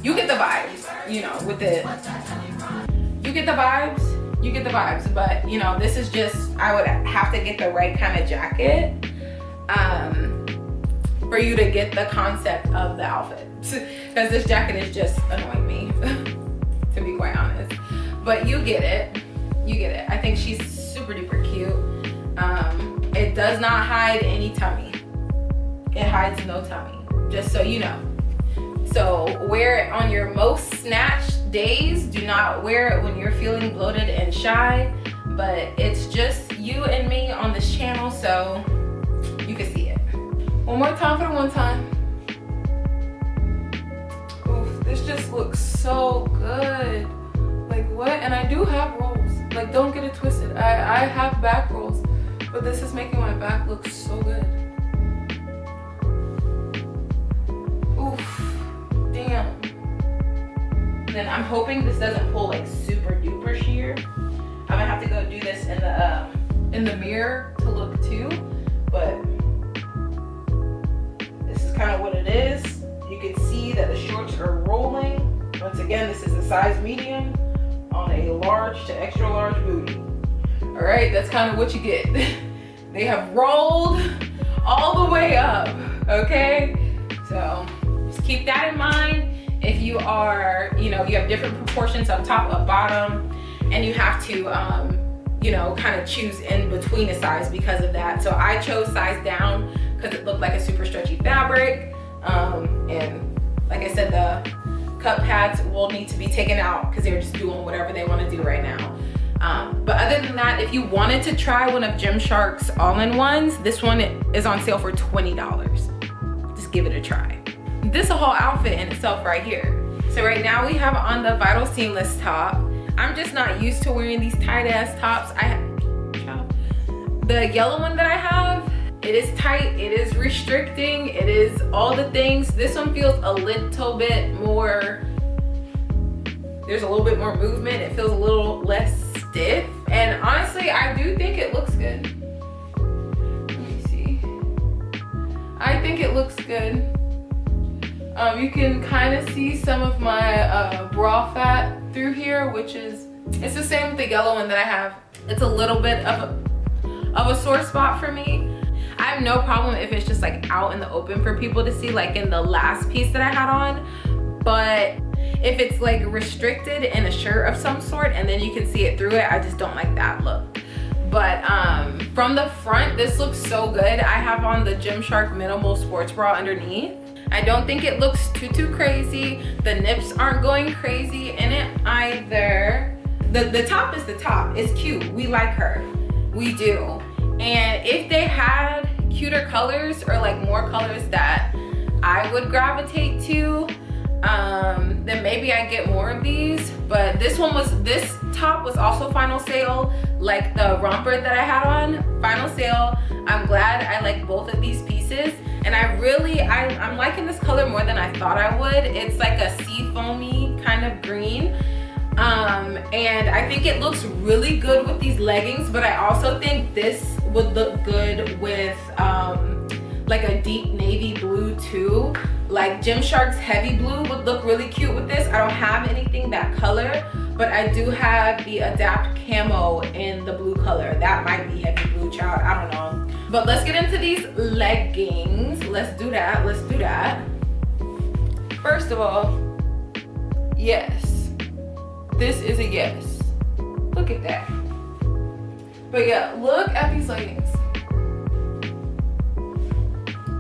Speaker 1: You get the vibes, you know, with it. You get the vibes, but you know, this is just, I would have to get the right kind of jacket for you to get the concept of the outfit, because this jacket is just annoying me to be quite honest. But you get it. I think she's super duper cute. It does not hide any tummy. It hides no tummy, just so you know. So wear it on your most snatched days. Do not wear it when you're feeling bloated and shy, but it's just you and me on this channel, so you can see it. One more time for the one time. Oof, this just looks so good. Like, what? And I do have rolls. Like, don't get it twisted. I have back rolls, but this is making my back look so good. Oof, damn. Then I'm hoping this doesn't pull like super duper sheer. I'm gonna have to go do this in the mirror to look too, but this is kind of what it is. You can see that the shorts are rolling. Once again, this is a size medium on a large to extra large booty. All right, that's kind of what you get. They have rolled all the way up, okay? So just keep that in mind. If you are, you know, you have different proportions up top, up bottom, and you have to, you know, kind of choose in between a size because of that. So I chose size down because it looked like a super stretchy fabric. And like I said, the cup pads will need to be taken out because they're just doing whatever they want to do right now. But other than that, if you wanted to try one of Gymshark's all-in-ones, this one is on sale for $20. Just give it a try. This is a whole outfit in itself right here. So right now we have on the Vital Seamless top. I'm just not used to wearing these tight ass tops. The yellow one that I have, it is tight, it is restricting, it is all the things. This one feels a little bit more, there's a little bit more movement. It feels a little less stiff. And honestly, I do think it looks good. Let me see. I think it looks good. You can kind of see some of my bra fat through here, which is, it's the same with the yellow one that I have. It's a little bit of a sore spot for me. I have no problem if it's just like out in the open for people to see, like in the last piece that I had on. But if it's like restricted in a shirt of some sort and then you can see it through it, I just don't like that look. But from the front, this looks so good. I have on the Gymshark minimal sports bra underneath. I don't think it looks too crazy. The nips aren't going crazy in it either. The top is the top. It's cute. We like her. We do. And if they had cuter colors or like more colors that I would gravitate to, then maybe I get more of these. But this top was also final sale, like the romper that I had on, final sale. I'm glad I like both of these pieces. And I'm liking this color more than I thought I would. It's like a sea foamy kind of green. And I think it looks really good with these leggings, but I also think this would look good with like a deep navy blue too. Like Gymshark's heavy blue would look really cute with this. I don't have anything that color, but I do have the Adapt Camo in the blue color. That might be heavy blue, child, I don't know. But let's get into these leggings. Let's do that, let's do that. First of all, yes. This is a yes. Look at that. But yeah, look at these leggings.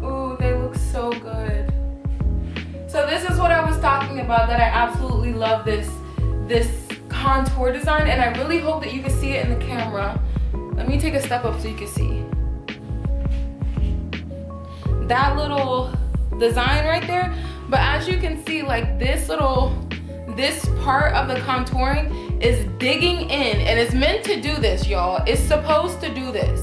Speaker 1: Ooh, they look so good. So this is what I was talking about, that I absolutely love this contour design, and I really hope that you can see it in the camera. Let me take a step up so you can see. That little design right there. But as you can see, like this part of the contouring is digging in, and it's meant to do this, y'all. It's supposed to do this.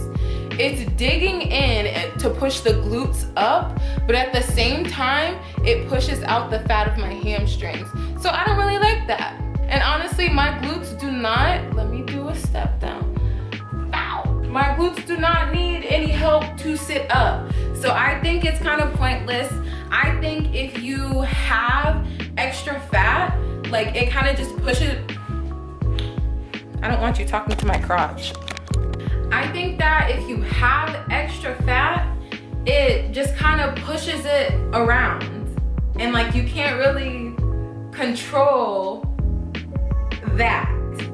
Speaker 1: It's digging in to push the glutes up, but at the same time, it pushes out the fat of my hamstrings. So I don't really like that. And honestly, my glutes do not, let me do a step down. Ow. My glutes do not need any help to sit up. So I think it's kind of pointless. I think if you have extra fat, like it kind of just pushes. I don't want you talking to my crotch. I think that if you have extra fat, it just kind of pushes it around. And like you can't really control that.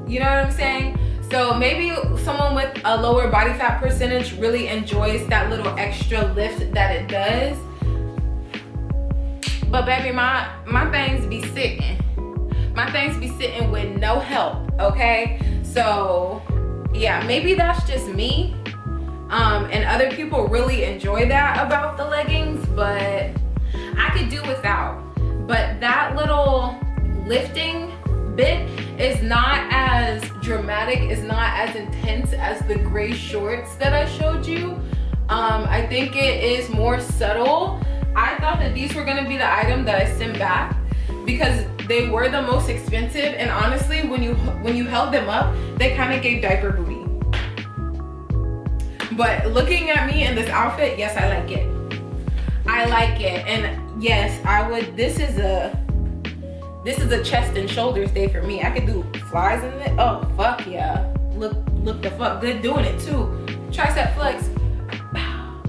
Speaker 1: You know what I'm saying? So maybe someone with a lower body fat percentage really enjoys that little extra lift that it does. But baby, my things be sitting. My things be sitting with no help, okay? So yeah, maybe that's just me. And other people really enjoy that about the leggings, but I could do without. But that little lifting bit is not as dramatic, is not as intense as the gray shorts that I showed you. I think it is more subtle. I thought that these were gonna be the item that I sent back because they were the most expensive, and honestly, when you held them up, they kind of gave diaper booty. But looking at me in this outfit, yes, I like it. I like it, and yes, I would. This is a chest and shoulders day for me. I could do flies in it. Oh fuck yeah! Look the fuck good doing it too. Tricep flex.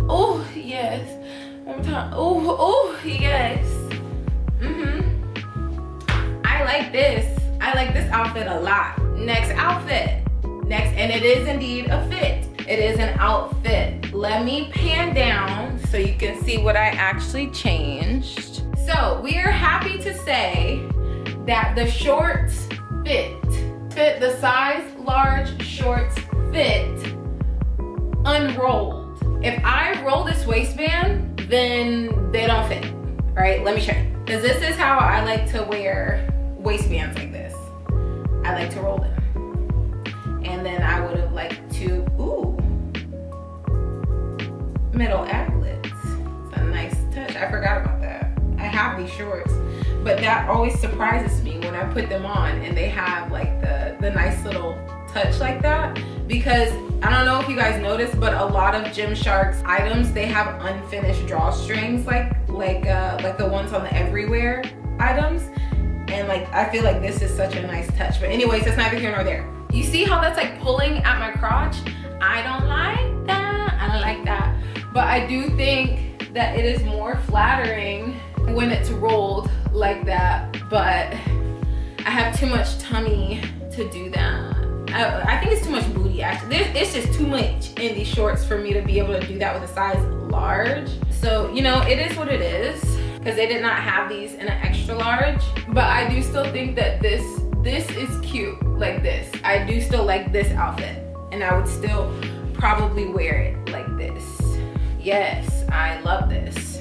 Speaker 1: Oh yes. One more time. Oh yes. I like this. I like this outfit a lot. Next outfit. Next, and it is indeed a fit. It is an outfit. Let me pan down so you can see what I actually changed. So we are happy to say that the shorts fit. The size large shorts fit unrolled. If I roll this waistband, then they don't fit. All right, let me show you. Because this is how I like to wear waistbands like this. I like to roll them. And then I would have liked to, ooh, middle aglets. It's a nice touch. I forgot about that. I have these shorts, but that always surprises me when I put them on and they have like the nice little touch like that. Because I don't know if you guys noticed, but a lot of Gymshark's items, they have unfinished drawstrings like the ones on the Everywhere items. And like, I feel like this is such a nice touch. But anyways, that's neither here nor there. You see how that's like pulling at my crotch? I don't like that. I don't like that. But I do think that it is more flattering when it's rolled like that. But I have too much tummy to do that. I think it's too much booty actually. It's just too much in these shorts for me to be able to do that with a size large. So, you know, it is what it is, because they did not have these in an extra large. But I do still think that this is cute like this. I do still like this outfit, and I would still probably wear it like this. Yes, I love this.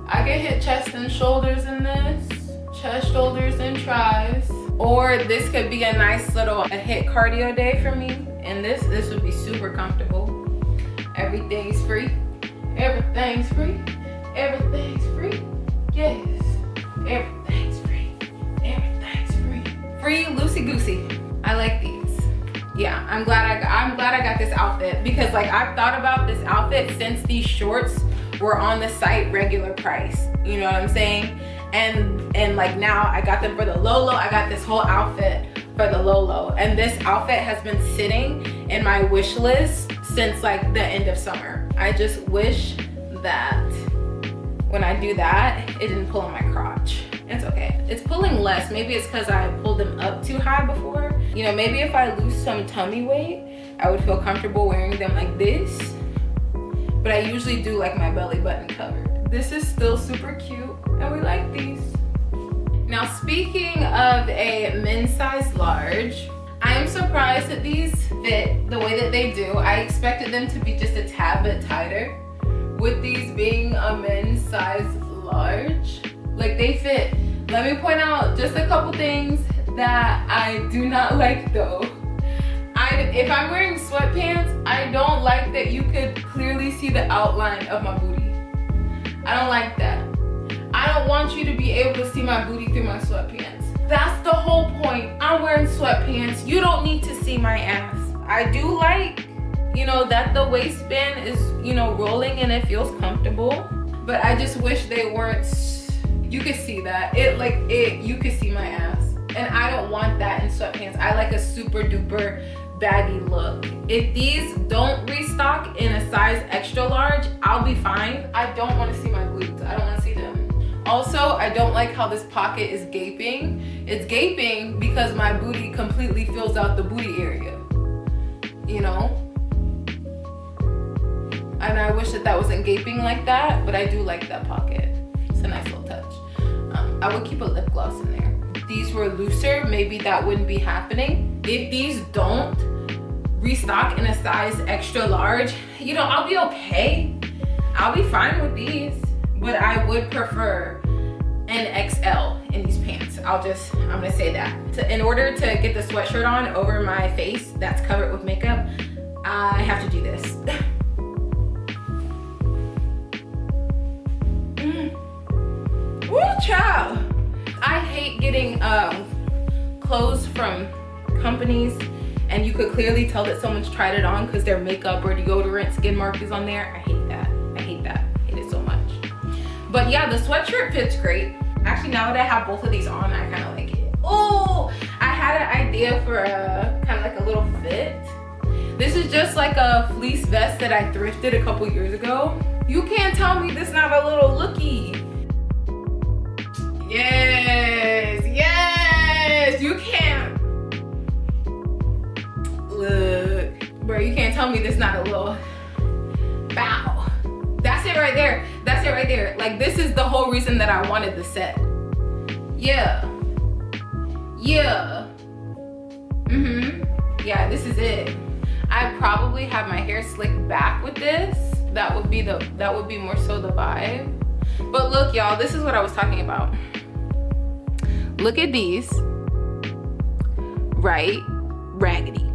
Speaker 1: I can hit chest and shoulders in this, chest, shoulders, and tries. Or this could be a nice little hit cardio day for me, and this would be super comfortable. Everything's free. Everything's free. Everything's free. Yes. Everything's free. Everything's free. Free loosey goosey. I like these. Yeah, I'm glad I got this outfit, because like I've thought about this outfit since these shorts were on the site regular price. You know what I'm saying? And like now I got them for the low. I got this whole outfit for the low. And this outfit has been sitting in my wish list since like the end of summer. I just wish that when I do that, it didn't pull on my crotch. It's okay. It's pulling less. Maybe it's because I pulled them up too high before. You know, maybe if I lose some tummy weight, I would feel comfortable wearing them like this. But I usually do like my belly button covered. This is still super cute, and we like these. Now, speaking of a men's size large, I am surprised that these fit the way that they do. I expected them to be just a tad bit tighter. With these being a men's size large, like they fit. Let me point out just a couple things that I do not like though. If I'm wearing sweatpants, I don't like that you could clearly see the outline of my booty. I don't like that. I don't want you to be able to see my booty through my sweatpants. That's the whole point. I'm wearing sweatpants. You don't need to see my ass. I do like, you know, that the waistband is, you know, rolling and it feels comfortable. But I just wish they weren't, you could see that. You could see my ass. And I don't want that in sweatpants. I like a super duper baggy look. If these don't restock in a size extra large, I'll be fine. I don't want to see my glutes. I don't want to see them. Also, I don't like how this pocket is gaping. It's gaping because my booty completely fills out the booty area. You know? And I wish that wasn't gaping like that, but I do like that pocket. It's a nice little touch. I would keep a lip gloss in there. If these were looser, maybe that wouldn't be happening. If these don't restock in a size extra large, you know, I'll be okay. I'll be fine with these, but I would prefer an XL in these pants. I'm gonna say that. In order to get the sweatshirt on over my face that's covered with makeup, I have to do this. Woo, child. I hate getting clothes from companies and you could clearly tell that someone's tried it on because their makeup or deodorant skin mark is on there. I hate that. I hate that. I hate it so much. But yeah, the sweatshirt fits great. Actually, now that I have both of these on, I kind of like it. Oh, I had an idea for a kind of like a little fit. This is just like a fleece vest that I thrifted a couple years ago. You can't tell me this not a little looky. Yes, yes, you can't. me this is not a little bow. That's it right there. That's it right there. Like, this is the whole reason that I wanted the set. Yeah. Yeah. Yeah, this is it. I'd probably have my hair slicked back with this. That would be more so the vibe. But look, y'all, this is what I was talking about. Look at these. Right? Raggedy.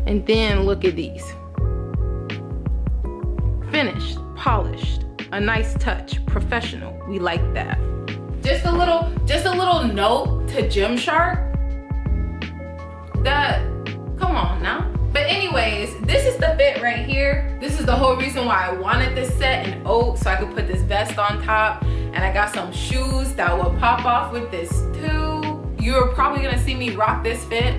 Speaker 1: And then look at these. Finished, polished, a nice touch, professional. We like that. Just a little note to Gymshark. That, come on now. But anyways, this is the fit right here. This is the whole reason why I wanted this set in oak, so I could put this vest on top. And I got some shoes that will pop off with this too. You're probably gonna see me rock this fit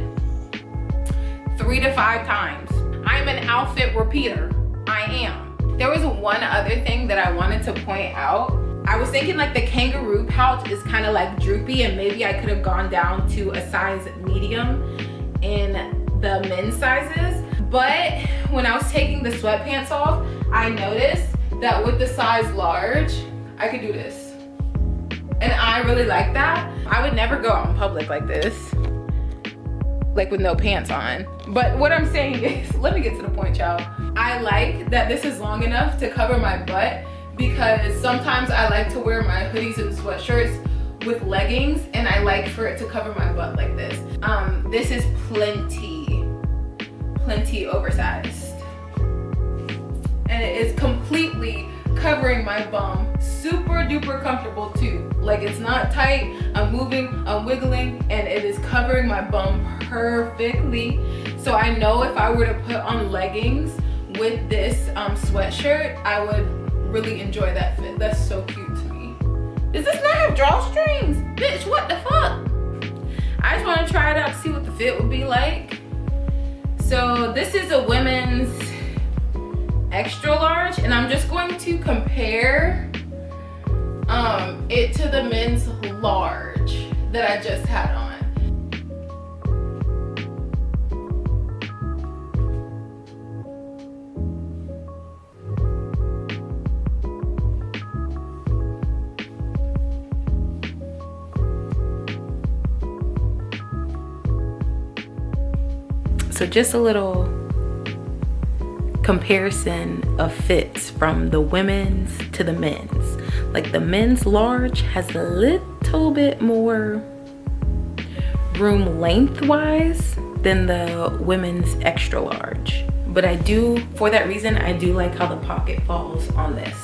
Speaker 1: 3 to 5 times. I'm an outfit repeater. I am. There was one other thing that I wanted to point out. I was thinking like the kangaroo pouch is kind of like droopy, and maybe I could have gone down to a size medium in the men's sizes. But when I was taking the sweatpants off, I noticed that with the size large, I could do this. And I really like that. I would never go out in public like this, like with no pants on. But what I'm saying is, let me get to the point, y'all. I like that this is long enough to cover my butt, because sometimes I like to wear my hoodies and sweatshirts with leggings, and I like for it to cover my butt like this. This is plenty oversized. And it is completely covering my bum. Super duper comfortable too. Like, it's not tight, I'm moving, I'm wiggling, and it is covering my bum perfectly. So I know if I were to put on leggings with this sweatshirt, I would really enjoy that fit. That's so cute to me. Does this not have drawstrings? Bitch, what the fuck? I just want to try it out to see what the fit would be like. So this is a women's extra large, and I'm just going to compare it to the men's large that I just had on. So just a little comparison of fits from the women's to the men's. Like, the men's large has a little bit more room lengthwise than the women's extra large. But I do, for that reason, I do like how the pocket falls on this.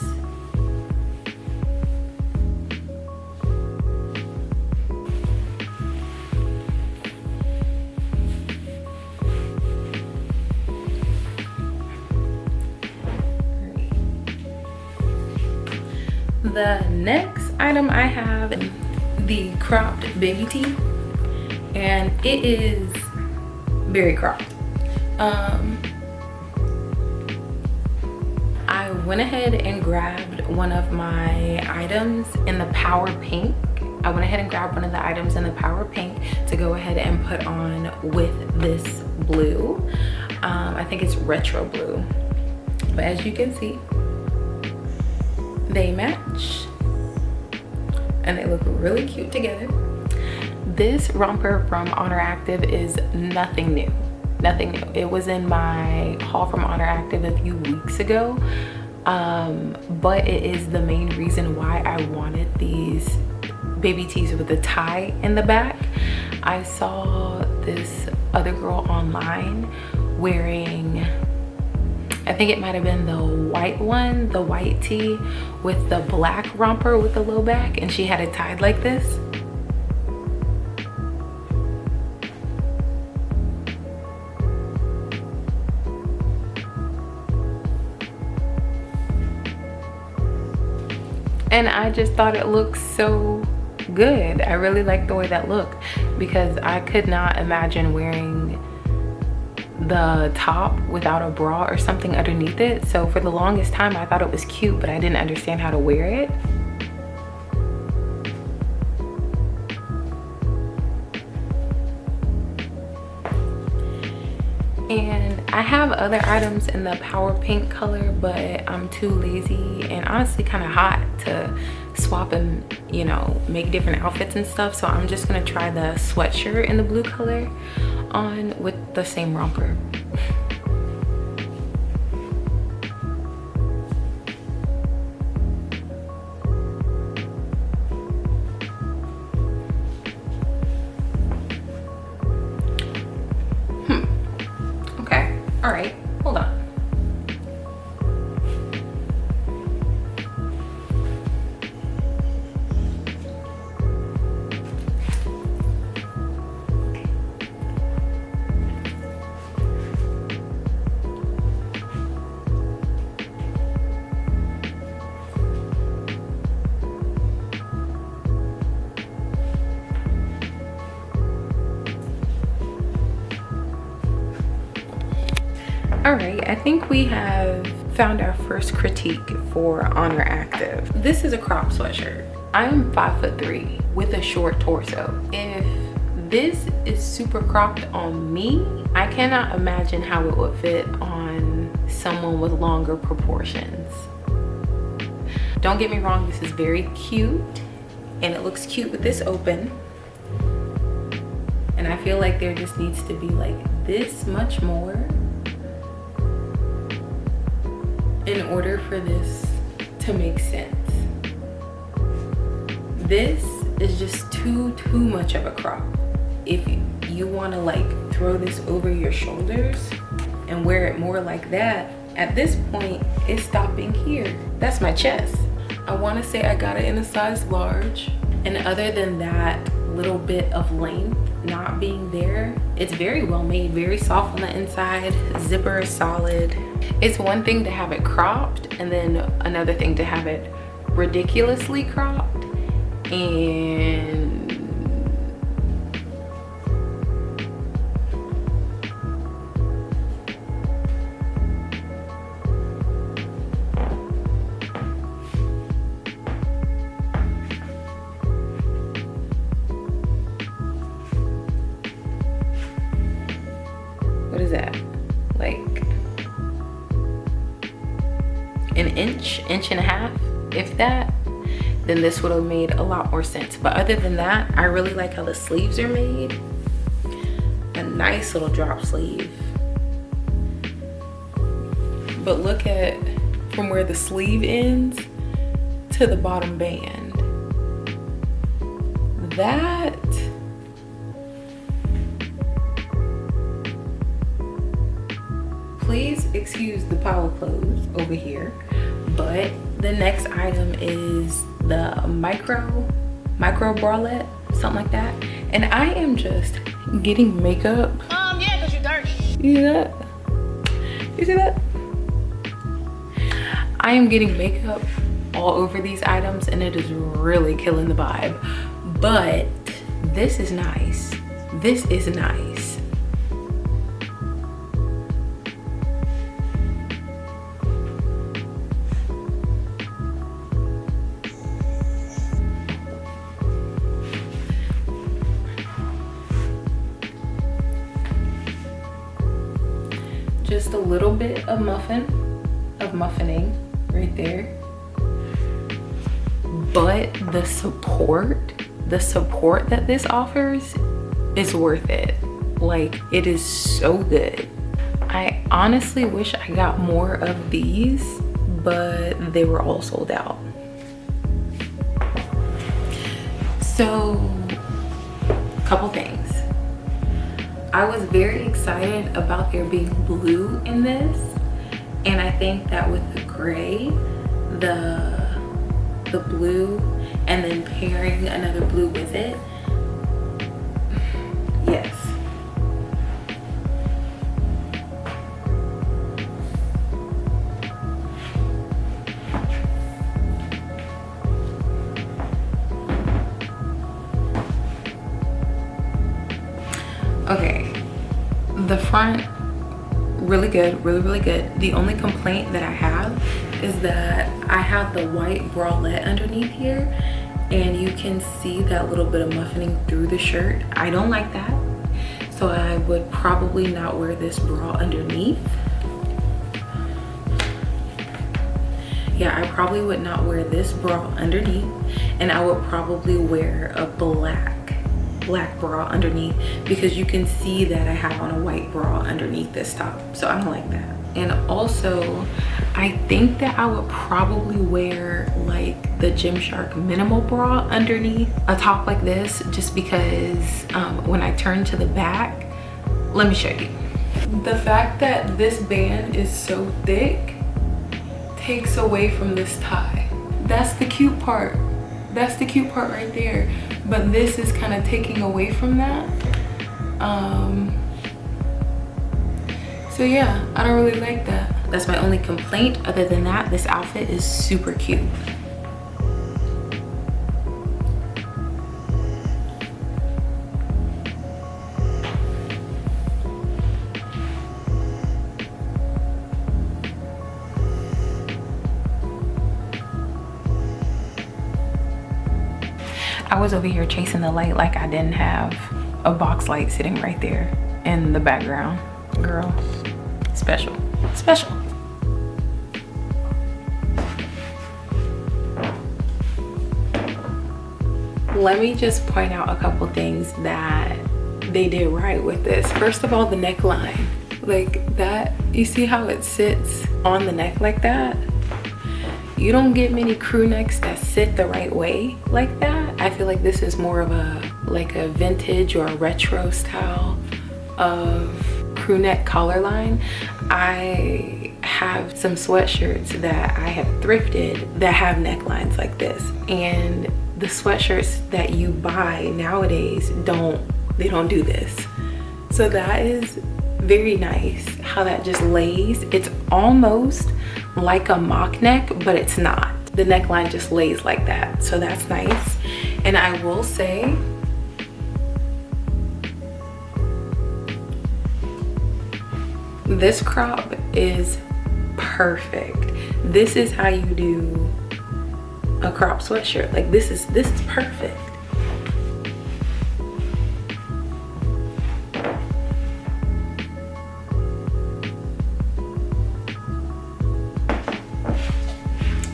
Speaker 1: The next item I have, the cropped baby tee, and it is very cropped. I went ahead and grabbed one of my items in the power pink. I went ahead and grabbed one of the items in the power pink to go ahead and put on with this blue. I think it's retro blue, but as you can see, they match and they look really cute together. This romper from Oner Active is nothing new. Nothing new. It was in my haul from Oner Active a few weeks ago, but it is the main reason why I wanted these baby tees with a tie in the back. I saw this other girl online wearing, I think it might have been the white one, the white tee with the black romper with the low back, and she had it tied like this. And I just thought it looked so good. I really like the way that looked, because I could not imagine wearing the top without a bra or something underneath it. So for the longest time I thought it was cute, but I didn't understand how to wear it. And I have other items in the power pink color, but I'm too lazy and honestly kind of hot to swap and, you know, make different outfits and stuff. So I'm just gonna try the sweatshirt in the blue color on with the same romper. Okay, all right, hold on. All right, I think we have found our first critique for Oner Active. This is a crop sweatshirt. I'm 5'3" with a short torso. If this is super cropped on me, I cannot imagine how it would fit on someone with longer proportions. Don't get me wrong, this is very cute and it looks cute with this open. And I feel like there just needs to be like this much more in order for this to make sense. This is just too much of a crop. If you want to like throw this over your shoulders and wear it more like that, at this point it's stopping here. That's my chest. I want to say I got it in a size large, and other than that little bit of length not being there, it's very well made, very soft on the inside. Zipper is solid. It's one thing to have it cropped and then another thing to have it ridiculously cropped. And what is that? Like an inch and a half, if that, then this would have made a lot more sense. But other than that, I really like how the sleeves are made. A nice little drop sleeve. But look at from where the sleeve ends to the bottom band. That please excuse the power clothes over here, but the next item is the micro bralette, something like that. And I am just getting makeup.
Speaker 3: Yeah, cause you're dirty.
Speaker 1: You see that? You see that? I am getting makeup all over these items and it is really killing the vibe. But this is nice. This is nice. Just a little bit of muffining right there. But the support that this offers is worth it. Like, it is so good. I honestly wish I got more of these, but they were all sold out. So, couple things. I was very excited about there being blue in this, and I think that with the gray, the blue, and then pairing another blue with it, yes. Okay, the front, really good, really good. The only complaint that I have is that I have the white bralette underneath here, and you can see that little bit of muffining through the shirt. I don't like that. So I would probably not wear this bra underneath. Yeah, I probably would not wear this bra underneath, and I would probably wear a black bra underneath, because you can see that I have on a white bra underneath this top, so I don't like that. And also, I think that I would probably wear like the Gymshark minimal bra underneath a top like this, just because when I turn to the back, let me show you. The fact that this band is so thick takes away from this tie. That's the cute part. That's the cute part right there. But this is kind of taking away from that. So yeah, I don't really like that. That's my only complaint. Other than that, this outfit is super cute. I was over here chasing the light like I didn't have a box light sitting right there in the background. Girl, special, special. Let me just point out a couple things that they did right with this. First of all, the neckline. Like that, you see how it sits on the neck like that? You don't get many crew necks that sit the right way like that. I feel like this is more of a vintage or a retro style of crew neck collar line. I have some sweatshirts that I have thrifted that have necklines like this, and the sweatshirts that you buy nowadays don't do this. So that is very nice how that just lays. It's almost like a mock neck, but it's not. The neckline just lays like that, so that's nice. And I will say, this crop is perfect. This is how you do a crop sweatshirt. Like this is perfect.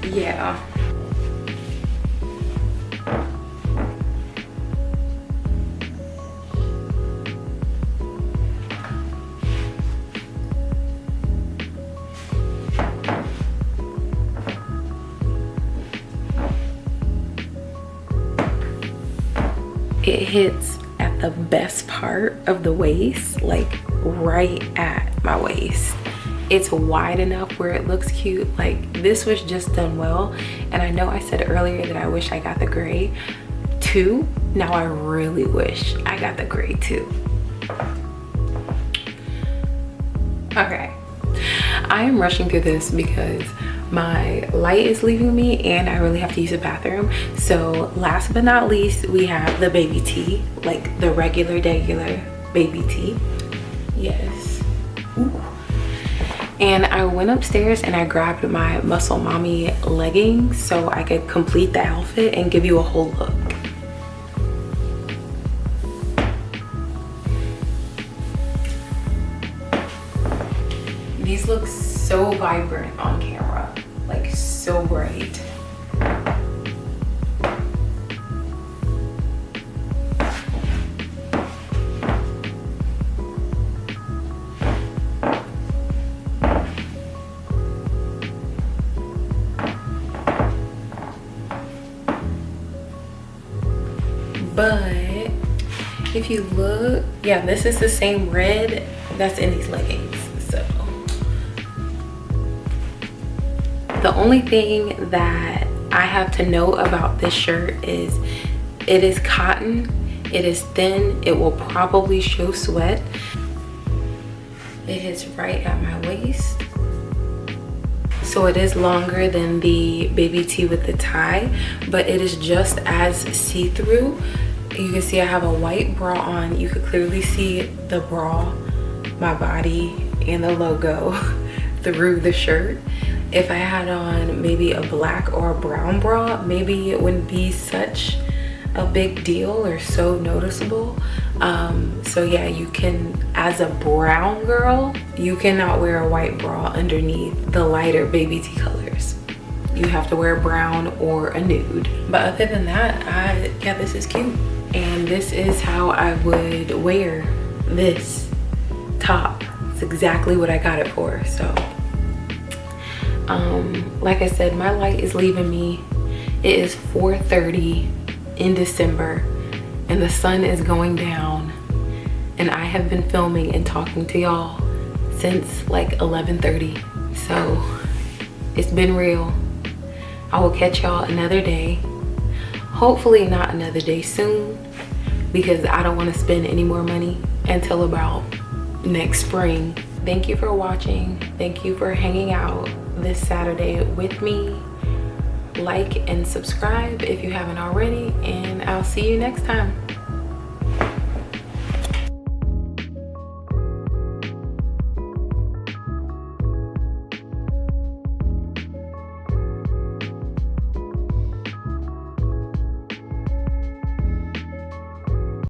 Speaker 1: Yeah. It hits at the best part of the waist, like right at my waist. It's wide enough where it looks cute. Like this was just done well. And I know I said earlier that I wish I got the gray too. Now I really wish I got the gray too. Okay, I am rushing through this because my light is leaving me and I really have to use the bathroom. So last but not least, we have the baby tee, like the regular baby tee. Yes. Ooh. And I went upstairs and I grabbed my Muscle Mommy leggings so I could complete the outfit and give you a whole look. These look so vibrant on camera, like so bright. But if you look, yeah, this is the same red that's in these leggings. So the only thing that I have to know about this shirt is it is cotton, it is thin, it will probably show sweat. It is right at my waist. So it is longer than the baby tee with the tie, but it is just as see-through. You can see I have a white bra on. You could clearly see the bra, my body, and the logo through the shirt. If I had on maybe a black or a brown bra, maybe it wouldn't be such
Speaker 2: a big deal or so noticeable. So yeah, you can, as a brown girl, you cannot wear a white bra underneath the lighter baby tea colors. You have to wear brown or a nude. But other than that, yeah, this is cute. And this is how I would wear this top. It's exactly what I got it for. So like I said, my light is leaving me. It is 4:30 in December and the sun is going down, and I have been filming and talking to y'all since like 11:30. So it's been real. I will catch y'all another day. Hopefully not another day soon, because I don't want to spend any more money until about next spring. Thank you for watching. Thank you for hanging out this Saturday with me. Like and subscribe if you haven't already, and I'll see you next time.